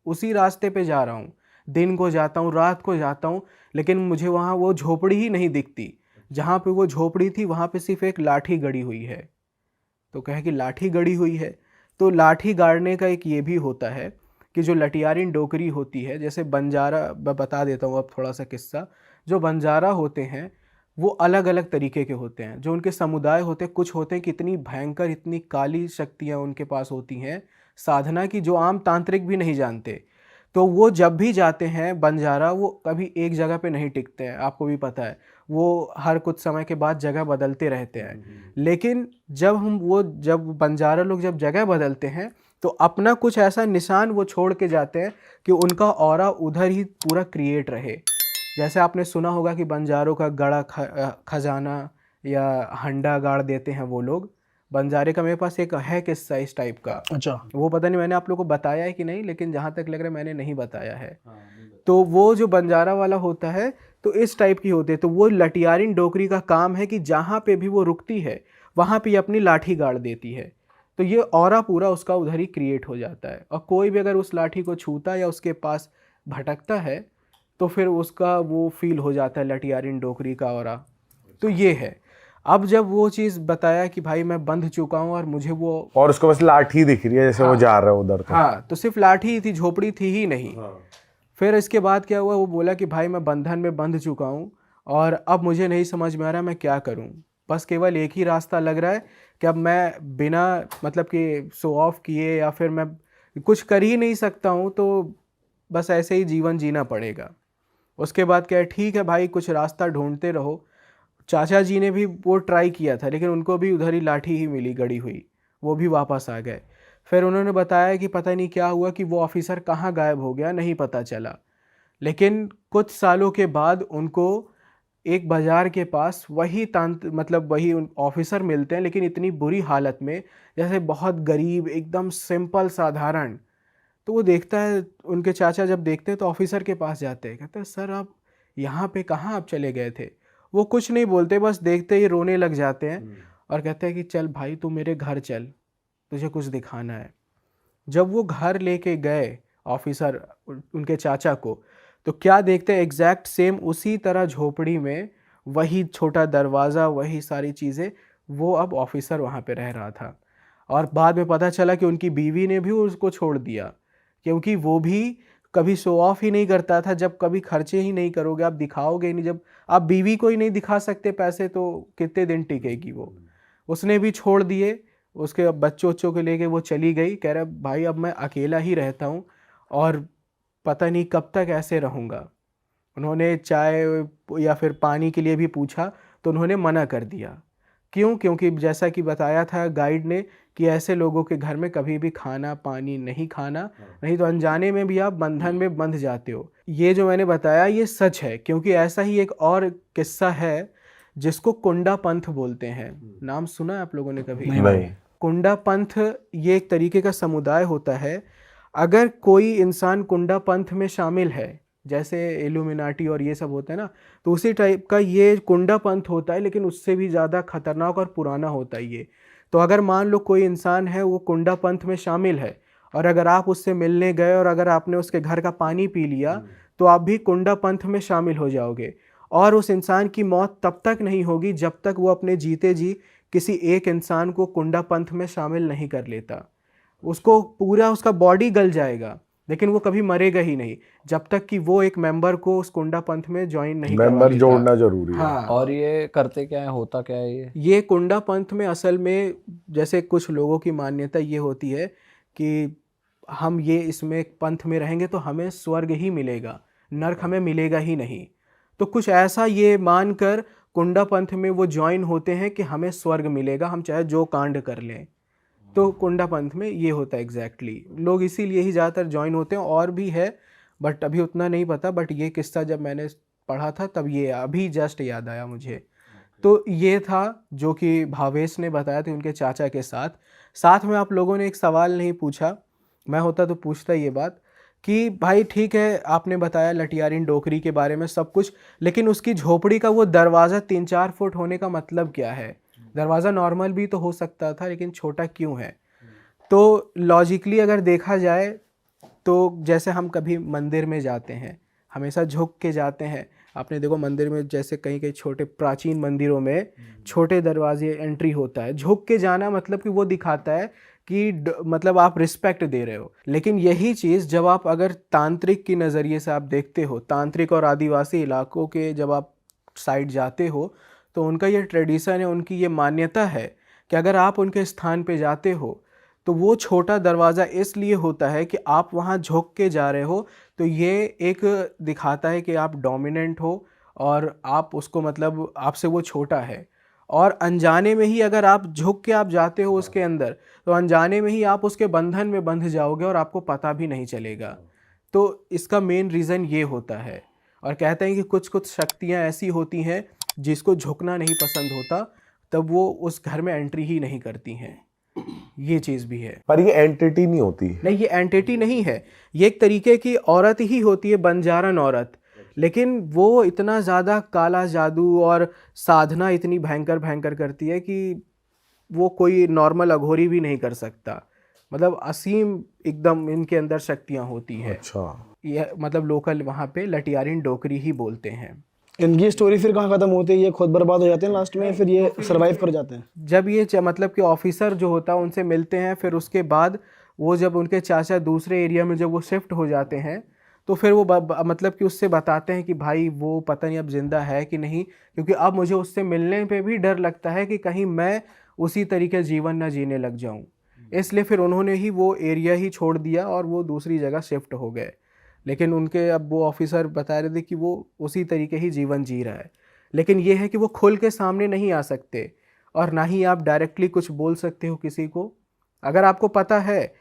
उसी रास्ते पे जा रहा हूँ, दिन को जाता हूँ रात को जाता हूँ, लेकिन मुझे वहाँ वो झोपड़ी ही नहीं दिखती। जहाँ पे वो झोपड़ी थी वहाँ पे सिर्फ एक लाठी गड़ी हुई है। तो कहे कि लाठी गड़ी हुई है, तो लाठी गाड़ने का एक ये भी होता है कि जो लटियारिन डोकरी होती है, जैसे बंजारा, मैं बता देता हूँ अब थोड़ा सा किस्सा। जो बंजारा होते हैं वो अलग अलग तरीके के होते हैं, जो उनके समुदाय होते हैं, कुछ होते हैं कि इतनी भयंकर इतनी काली शक्तियाँ उनके पास होती हैं साधना की, जो आम तांत्रिक भी नहीं जानते। तो वो जब भी जाते हैं बंजारा, वो कभी एक जगह पे नहीं टिकते हैं, आपको भी पता है, वो हर कुछ समय के बाद जगह बदलते रहते हैं। लेकिन जब बंजारा लोग जब जगह बदलते हैं तो अपना कुछ ऐसा निशान वो छोड़ के जाते हैं कि उनका ऑरा उधर ही पूरा क्रिएट रहे। जैसे आपने सुना होगा कि बंजारों का गड़ा खजाना या हंडा गाड़ देते हैं वो लोग। बंजारे का मेरे पास एक है किस्सा इस टाइप का। अच्छा, वो पता नहीं मैंने आप लोगों को बताया है कि नहीं, लेकिन जहाँ तक लग रहा है मैंने नहीं बताया है। तो वो जो बंजारा वाला होता है तो इस टाइप की होते हैं। तो वो लटियारिन डोकरी का काम है कि जहाँ पे भी वो रुकती है वहाँ पे अपनी लाठी गाड़ देती है, तो ये ऑरा पूरा उसका उधर ही क्रिएट हो जाता है। और कोई भी अगर उस लाठी को छूता या उसके पास भटकता है तो फिर उसका वो फील हो जाता है लटियारिन डोकरी का ऑरा। तो ये है। अब जब वो चीज़ बताया कि भाई मैं बंध चुका हूँ और मुझे वो, और उसको बस लाठी दिख रही है जैसे वो जा रहा है उधर। हाँ, तो सिर्फ लाठी ही थी, झोपड़ी थी ही नहीं। फिर इसके बाद क्या हुआ, वो बोला कि भाई मैं बंधन में बंध चुका हूँ और अब मुझे नहीं समझ में आ रहा मैं क्या करूँ, बस केवल एक ही रास्ता लग रहा है कि अब मैं बिना मतलब कि शो ऑफ किए या फिर मैं कुछ कर ही नहीं सकता हूँ, तो बस ऐसे ही जीवन जीना पड़ेगा। उसके बाद क्या है, ठीक है भाई कुछ रास्ता ढूंढते रहो। चाचा जी ने भी वो ट्राई किया था, लेकिन उनको भी उधर ही लाठी ही मिली गड़ी हुई, वो भी वापस आ गए। फिर उन्होंने बताया कि पता नहीं क्या हुआ कि वो ऑफिसर कहाँ गायब हो गया, नहीं पता चला। लेकिन कुछ सालों के बाद उनको एक बाज़ार के पास वही मतलब वही ऑफिसर मिलते हैं, लेकिन इतनी बुरी हालत में, जैसे बहुत गरीब, एकदम सिंपल साधारण। तो वो देखता है, उनके चाचा जब देखते हैं तो ऑफिसर के पास जाते हैं, कहते हैं सर आप यहाँ पे कहाँ आप चले गए थे। वो कुछ नहीं बोलते, बस देखते ही रोने लग जाते हैं और कहते हैं कि चल भाई तू मेरे घर चल, तुझे कुछ दिखाना है। जब वो घर लेके गए ऑफिसर उनके चाचा को, तो क्या देखते हैं, एग्जैक्ट सेम उसी तरह झोपड़ी में वही छोटा दरवाज़ा, वही सारी चीज़ें, वो अब ऑफिसर वहाँ पे रह रहा था। और बाद में पता चला कि उनकी बीवी ने भी उसको छोड़ दिया, क्योंकि वो भी कभी शो ऑफ ही नहीं करता था। जब कभी खर्चे ही नहीं करोगे, आप दिखाओगे ही नहीं, जब आप बीवी को ही नहीं दिखा सकते पैसे, तो कितने दिन टिकेगी वो। उसने भी छोड़ दिए, उसके बच्चों बच्चों को लेके वो चली गई। कह रहा भाई अब मैं अकेला ही रहता हूँ और पता नहीं कब तक ऐसे रहूँगा। उन्होंने चाय या फिर पानी के लिए भी पूछा तो उन्होंने मना कर दिया। क्यों? क्योंकि जैसा कि बताया था गाइड ने कि ऐसे लोगों के घर में कभी भी खाना पानी नहीं खाना, नहीं तो अनजाने में भी आप बंधन में बंध जाते हो। ये जो मैंने बताया ये सच है, क्योंकि ऐसा ही एक और किस्सा है जिसको कुंडा पंथ बोलते हैं। नाम सुना है आप लोगों ने कभी? नहीं। कुंडा पंथ ये एक तरीके का समुदाय होता है। अगर कोई इंसान कुंडा पंथ में शामिल है, जैसे इल्यूमिनाटी और ये सब होता है ना, तो उसी टाइप का ये कुंडा पंथ होता है, लेकिन उससे भी ज़्यादा खतरनाक और पुराना होता है ये। तो अगर मान लो कोई इंसान है वो कुंडा पंथ में शामिल है, और अगर आप उससे मिलने गए और अगर आपने उसके घर का पानी पी लिया, तो आप भी कुंडा पंथ में शामिल हो जाओगे। और उस इंसान की मौत तब तक नहीं होगी जब तक वो अपने जीते जी किसी एक इंसान को कुंडा पंथ में शामिल नहीं कर लेता। उसको पूरा उसका बॉडी गल जाएगा, लेकिन वो कभी मरेगा ही नहीं जब तक कि वो एक मेंबर को उस कुंडा पंथ में ज्वाइन नहीं करवा मेंबर लेता। जोड़ना जरूरी है। हाँ। और ये करते क्या है, होता क्या है ये कुंडा पंथ में असल में जैसे कुछ लोगों की मान्यता ये होती है कि हम ये इसमें पंथ में रहेंगे तो हमें स्वर्ग ही मिलेगा, नरक हमें मिलेगा ही नहीं। तो कुछ ऐसा ये मानकर कुंडा पंथ में वो ज्वाइन होते हैं कि हमें स्वर्ग मिलेगा, हम चाहे जो कांड कर लें। तो कुंडा पंथ में ये होता है एग्जैक्टली। लोग इसीलिए ही ज़्यादातर ज्वाइन होते हैं, और भी है बट अभी उतना नहीं पता। बट ये किस्सा जब मैंने पढ़ा था तब ये अभी जस्ट याद आया मुझे। तो ये था जो कि भावेश ने बताया था उनके चाचा के साथ। साथ में आप लोगों ने एक सवाल नहीं पूछा, मैं होता तो पूछता ये बात कि भाई ठीक है आपने बताया लटियारिन डोकरी के बारे में सब कुछ, लेकिन उसकी झोपड़ी का वो दरवाज़ा 3-4 फुट होने का मतलब क्या है? दरवाज़ा नॉर्मल भी तो हो सकता था, लेकिन छोटा क्यों है? तो लॉजिकली अगर देखा जाए तो जैसे हम कभी मंदिर में जाते हैं, हमेशा झुक के जाते हैं। आपने देखो मंदिर में जैसे कहीं कहीं छोटे प्राचीन मंदिरों में छोटे दरवाजे एंट्री होता है, झुक के जाना मतलब कि वो दिखाता है कि मतलब आप रिस्पेक्ट दे रहे हो। लेकिन यही चीज़ जब आप अगर तांत्रिक की नज़रिए से आप देखते हो, तांत्रिक और आदिवासी इलाकों के जब आप साइड जाते हो, तो उनका ये ट्रेडिशन है, उनकी ये मान्यता है कि अगर आप उनके स्थान पे जाते हो तो वो छोटा दरवाज़ा इसलिए होता है कि आप वहाँ झुक के जा रहे हो, तो ये एक दिखाता है कि आप डोमिनेंट हो और आप उसको मतलब आपसे वो छोटा है। और अनजाने में ही अगर आप झुक के आप जाते हो उसके अंदर, तो अनजाने में ही आप उसके बंधन में बंध जाओगे और आपको पता भी नहीं चलेगा। तो इसका मेन रीज़न ये होता है। और कहते हैं कि कुछ कुछ शक्तियाँ ऐसी होती हैं जिसको झुकना नहीं पसंद होता, तब वो उस घर में एंट्री ही नहीं करती हैं। ये चीज़ भी है। पर ये एंटिटी नहीं होती। नहीं, ये एंटिटी नहीं है, ये एक तरीके की औरत ही होती है, बंजारन औरत। लेकिन वो इतना ज़्यादा काला जादू और साधना इतनी भयंकर भयंकर करती है कि वो कोई नॉर्मल अघोरी भी नहीं कर सकता। मतलब असीम एकदम इनके अंदर शक्तियाँ होती है। अच्छा। यह मतलब लोकल वहाँ पे लटियारिन डोकरी ही बोलते हैं। इनकी स्टोरी फिर कहाँ खत्म होती है? ये खुद बर्बाद हो जाते हैं लास्ट में, फिर ये सरवाइव कर जाते हैं? जब ये मतलब कि ऑफिसर जो होता है उनसे मिलते हैं, फिर उसके बाद वो जब उनके चाचा दूसरे एरिया में जब वो शिफ्ट हो जाते हैं, तो फिर वो मतलब कि उससे बताते हैं कि भाई वो पता नहीं अब ज़िंदा है कि नहीं, क्योंकि अब मुझे उससे मिलने पे भी डर लगता है कि कहीं मैं उसी तरीके जीवन ना जीने लग जाऊं। इसलिए फिर उन्होंने ही वो एरिया ही छोड़ दिया और वो दूसरी जगह शिफ्ट हो गए। लेकिन उनके अब वो ऑफिसर बता रहे थे कि वो उसी तरीके ही जीवन जी रहा है, लेकिन ये है कि वो खुल के सामने नहीं आ सकते और ना ही आप डायरेक्टली कुछ बोल सकते हो किसी को। अगर आपको पता है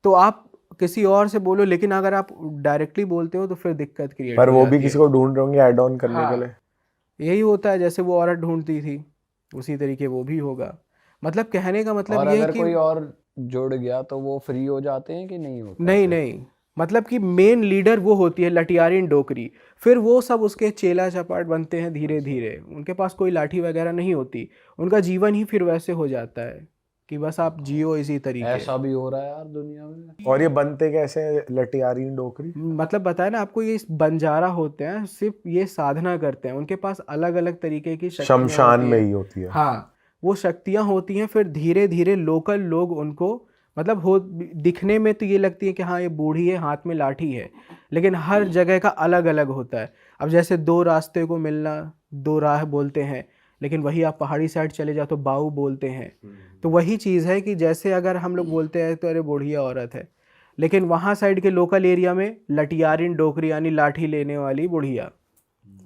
तो आप किसी और से बोलो, लेकिन अगर आप डायरेक्टली बोलते हो तो फिर दिक्कत क्रिएट पर हो वो जाती भी है। किसी को ढूंढ रहे होंगे ऐड ऑन करने हाँ, के लिए। यही होता है, जैसे वो औरत ढूंढती थी उसी तरीके वो भी होगा। मतलब कहने का मतलब और ये है अगर कि कोई और जुड़ गया तो वो फ्री हो जाते हैं कि नहीं होता नहीं फिर? नहीं, मतलब कि मेन लीडर वो होती है लटियारिन डोकरी, फिर वो सब उसके चेला चपाट बनते हैं धीरे धीरे। उनके पास कोई लाठी वगैरह नहीं होती, उनका जीवन ही फिर वैसे हो जाता है कि बस आप जियो इसी तरीके। ऐसा भी हो रहा है यार दुनिया में। और ये बनते कैसे हैं लटियारीन डोकरी? मतलब बताया ना आपको, ये बंजारा होते हैं, सिर्फ ये साधना करते हैं, उनके पास अलग अलग तरीके की शक्तियाँ शमशान होती में हैं। ही होती है। हाँ, वो शक्तियाँ होती हैं, फिर धीरे धीरे लोकल लोग उनको मतलब हो दिखने में तो ये लगती है कि हाँ ये बूढ़ी है, हाथ में लाठी है, लेकिन हर जगह का अलग अलग होता है। अब जैसे दो रास्ते को मिलना दो राह बोलते हैं, लेकिन वही आप पहाड़ी साइड चले जाओ तो बाऊ बोलते हैं। तो वही चीज़ है कि जैसे अगर हम लोग बोलते हैं तो अरे बूढ़िया औरत है, लेकिन वहाँ साइड के लोकल एरिया में लटियारिन डोकरी यानी लाठी लेने वाली बुढ़िया,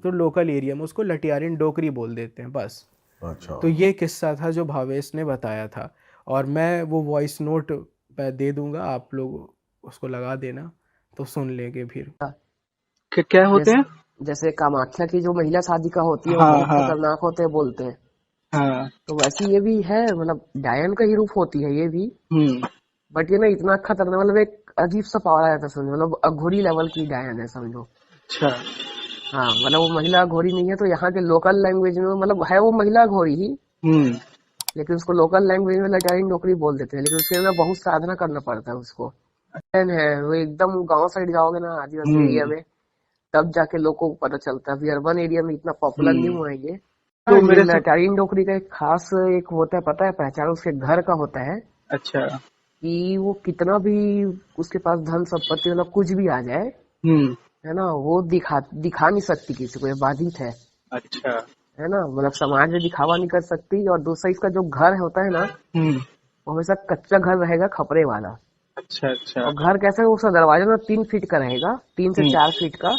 तो लोकल एरिया में उसको लटियारिन डोकरी बोल देते हैं बस। अच्छा। तो ये किस्सा था जो भावेश ने बताया था, और मैं वो वॉइस नोट दे दूंगा, आप लोग उसको लगा देना तो सुन लेंगे फिर। क्या होते हैं? जैसे कामाख्या की जो महिला शादिका होती है वो हाँ बहुत हाँ खतरनाक होते हैं बोलते हैं। हाँ। तो वैसे ये भी है, मतलब डायन का ही रूप होती है ये भी। बट ये ना इतना खतरनाक, मतलब एक अजीब सा पावर आया था समझो, मतलब अघोरी लेवल की डायन है समझो। अच्छा। हाँ, मतलब वो महिला घोड़ी नहीं है, तो यहाँ के लोकल लैंग्वेज में मतलब है वो महिला घोड़ी ही, लेकिन उसको लोकल लैंग्वेज में लटारी नौकरी बोल देते हैं, लेकिन उसके अंदर बहुत साधना करना पड़ता है उसको। डायन है वो, एकदम गांव साइड जाओगे ना आदिवासी एरिया में, तब जाके लोगों को पता चलता है। अभी अर्बन एरिया में इतना पॉपुलर नहीं हुआ है ये। तो ये मेरे से लटारी नौकरी का एक खास एक होता है, पता है पहचान उसके घर का होता है अच्छा। कि वो कितना भी उसके पास धन संपत्ति मतलब कुछ भी आ जाए, है ना, वो दिखा नहीं सकती किसी को, ये बाधित है। अच्छा। है ना, मतलब समाज में दिखावा नहीं कर सकती। और दूसरा इसका जो घर होता है ना, वो हमेशा कच्चा घर रहेगा, खपरे वाला। अच्छा अच्छा। और घर कैसा है, उसका दरवाजा ना 3 फीट का रहेगा, 3 से 4 फीट का,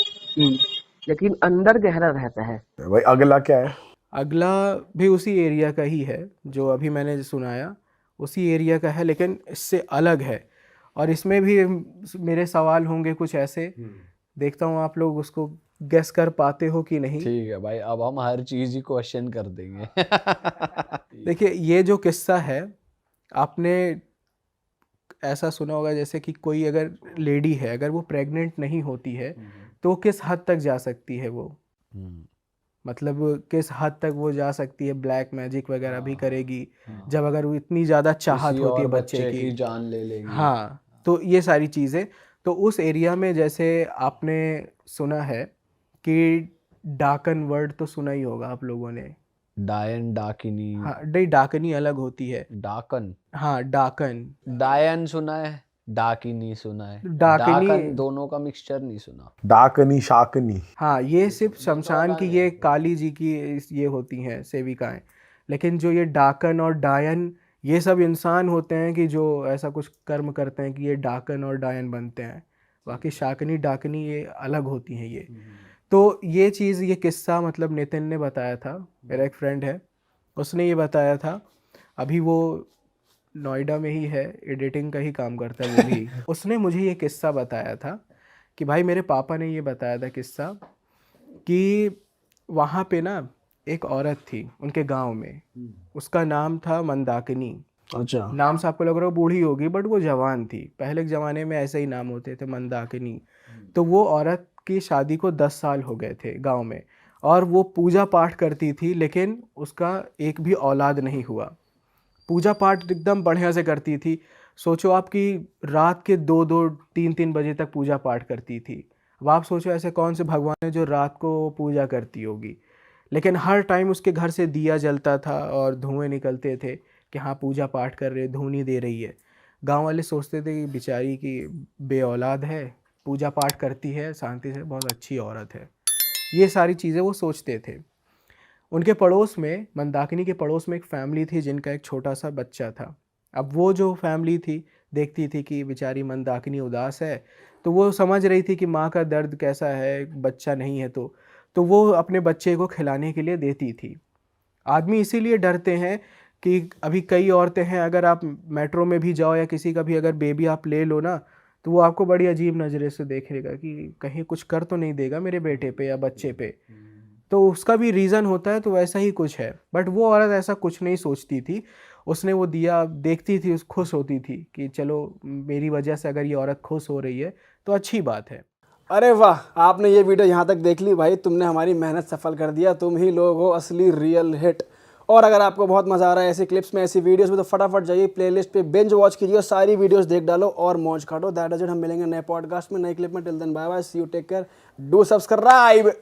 लेकिन अंदर गहरा रहता है। भाई अगला क्या है? अगला भी उसी एरिया का ही है जो अभी मैंने सुनाया, उसी एरिया का है, लेकिन इससे अलग है। और इसमें भी मेरे सवाल होंगे कुछ ऐसे, देखता हूँ आप लोग उसको गेस कर पाते हो कि नहीं। ठीक है भाई, अब हम हर चीज ही क्वेश्चन कर देंगे। देखिए, ये जो किस्सा है, आपने ऐसा सुना होगा जैसे कि कोई अगर लेडी है, अगर वो प्रेग्नेंट नहीं होती है तो वो किस हद तक जा सकती है, वो मतलब किस हद तक वो जा सकती है, ब्लैक मैजिक वगैरह भी करेगी जब अगर वो इतनी ज़्यादा चाहत किसी होती है और बच्चे बच्चे की। की जान ले लेगी। हाँ, तो ये सारी चीज़ें, तो उस एरिया में जैसे आपने सुना है कि डाकन वर्ड तो सुना ही होगा आप लोगों ने। डायन, डाकिनी। हाँ नहीं, डाकनी अलग होती है। डाकन। हाँ डाकन। डायन सुना है, डाकिनी सुना है। डाकनी, डाकन दोनों का मिक्सचर नहीं सुना। डाकनी शाकनी। हाँ ये सिर्फ शमशान की, ये काली जी की ये होती हैं सेविकाएं, लेकिन जो ये डाकन और डायन, ये सब इंसान होते हैं कि जो ऐसा कुछ कर्म करते हैं कि ये डाकन और डायन बनते हैं। बाकी शाकनी डाकनी ये अलग होती हैं ये। तो ये चीज़, ये किस्सा मतलब नितिन ने बताया था, मेरा एक फ्रेंड है, उसने ये बताया था। अभी वो नोएडा में ही है, एडिटिंग का ही काम करता है वो भी। उसने मुझे ये किस्सा बताया था कि भाई मेरे पापा ने ये बताया था किस्सा कि वहाँ पे ना एक औरत थी उनके गांव में, उसका नाम था मंदाकिनी। अच्छा। नाम से आपको लग रहा हो बूढ़ी होगी, बट वो जवान थी, पहले के ज़माने में ऐसे ही नाम होते थे, मंदाकिनी। तो वो औरत की शादी को 10 साल हो गए थे गांव में, और वो पूजा पाठ करती थी, लेकिन उसका एक भी औलाद नहीं हुआ। पूजा पाठ एकदम बढ़िया से करती थी, सोचो आप कि रात के 2-2 3-3 बजे तक पूजा पाठ करती थी। अब आप सोचो ऐसे कौन से भगवान है जो रात को पूजा करती होगी, लेकिन हर टाइम उसके घर से दिया जलता था और धुएं निकलते थे कि हाँ पूजा पाठ कर रहे, धूनी दे रही है। गांव वाले सोचते थे कि बेचारी की बे औलाद है, पूजा पाठ करती है शांति से, बहुत अच्छी औरत है, ये सारी चीज़ें वो सोचते थे। उनके पड़ोस में, मंदाकिनी के पड़ोस में एक फैमिली थी जिनका एक छोटा सा बच्चा था। अब वो जो फैमिली थी देखती थी कि बेचारी मंदाकिनी उदास है, तो वो समझ रही थी कि माँ का दर्द कैसा है, बच्चा नहीं है तो वो अपने बच्चे को खिलाने के लिए देती थी। आदमी इसीलिए डरते हैं कि अभी कई औरतें हैं, अगर आप मेट्रो में भी जाओ या किसी का भी अगर बेबी आप ले लो ना, तो वो आपको बड़ी अजीब नज़रे से देखेगा कि कहीं कुछ कर तो नहीं देगा मेरे बेटे पे या बच्चे पे। तो उसका भी रीज़न होता है, तो वैसा ही कुछ है। बट वो औरत ऐसा कुछ नहीं सोचती थी, उसने वो दिया, देखती थी, खुश होती थी कि चलो मेरी वजह से अगर ये औरत खुश हो रही है तो अच्छी बात है। अरे वाह, आपने ये वीडियो यहाँ तक देख ली भाई, तुमने हमारी मेहनत सफल कर दिया। तुम ही लोग हो असली रियल हिट। और अगर आपको बहुत मज़ा आ रहा है ऐसी क्लिप्स में, ऐसी वीडियोस में, तो फटाफट जाइए प्लेलिस्ट पे, बिंज वॉच कीजिए, सारी वीडियोस देख डालो और मौज काटो। That is it. हम मिलेंगे नए पॉडकास्ट में, नई क्लिप में। Till then bye bye, see you, take care, do subscribe.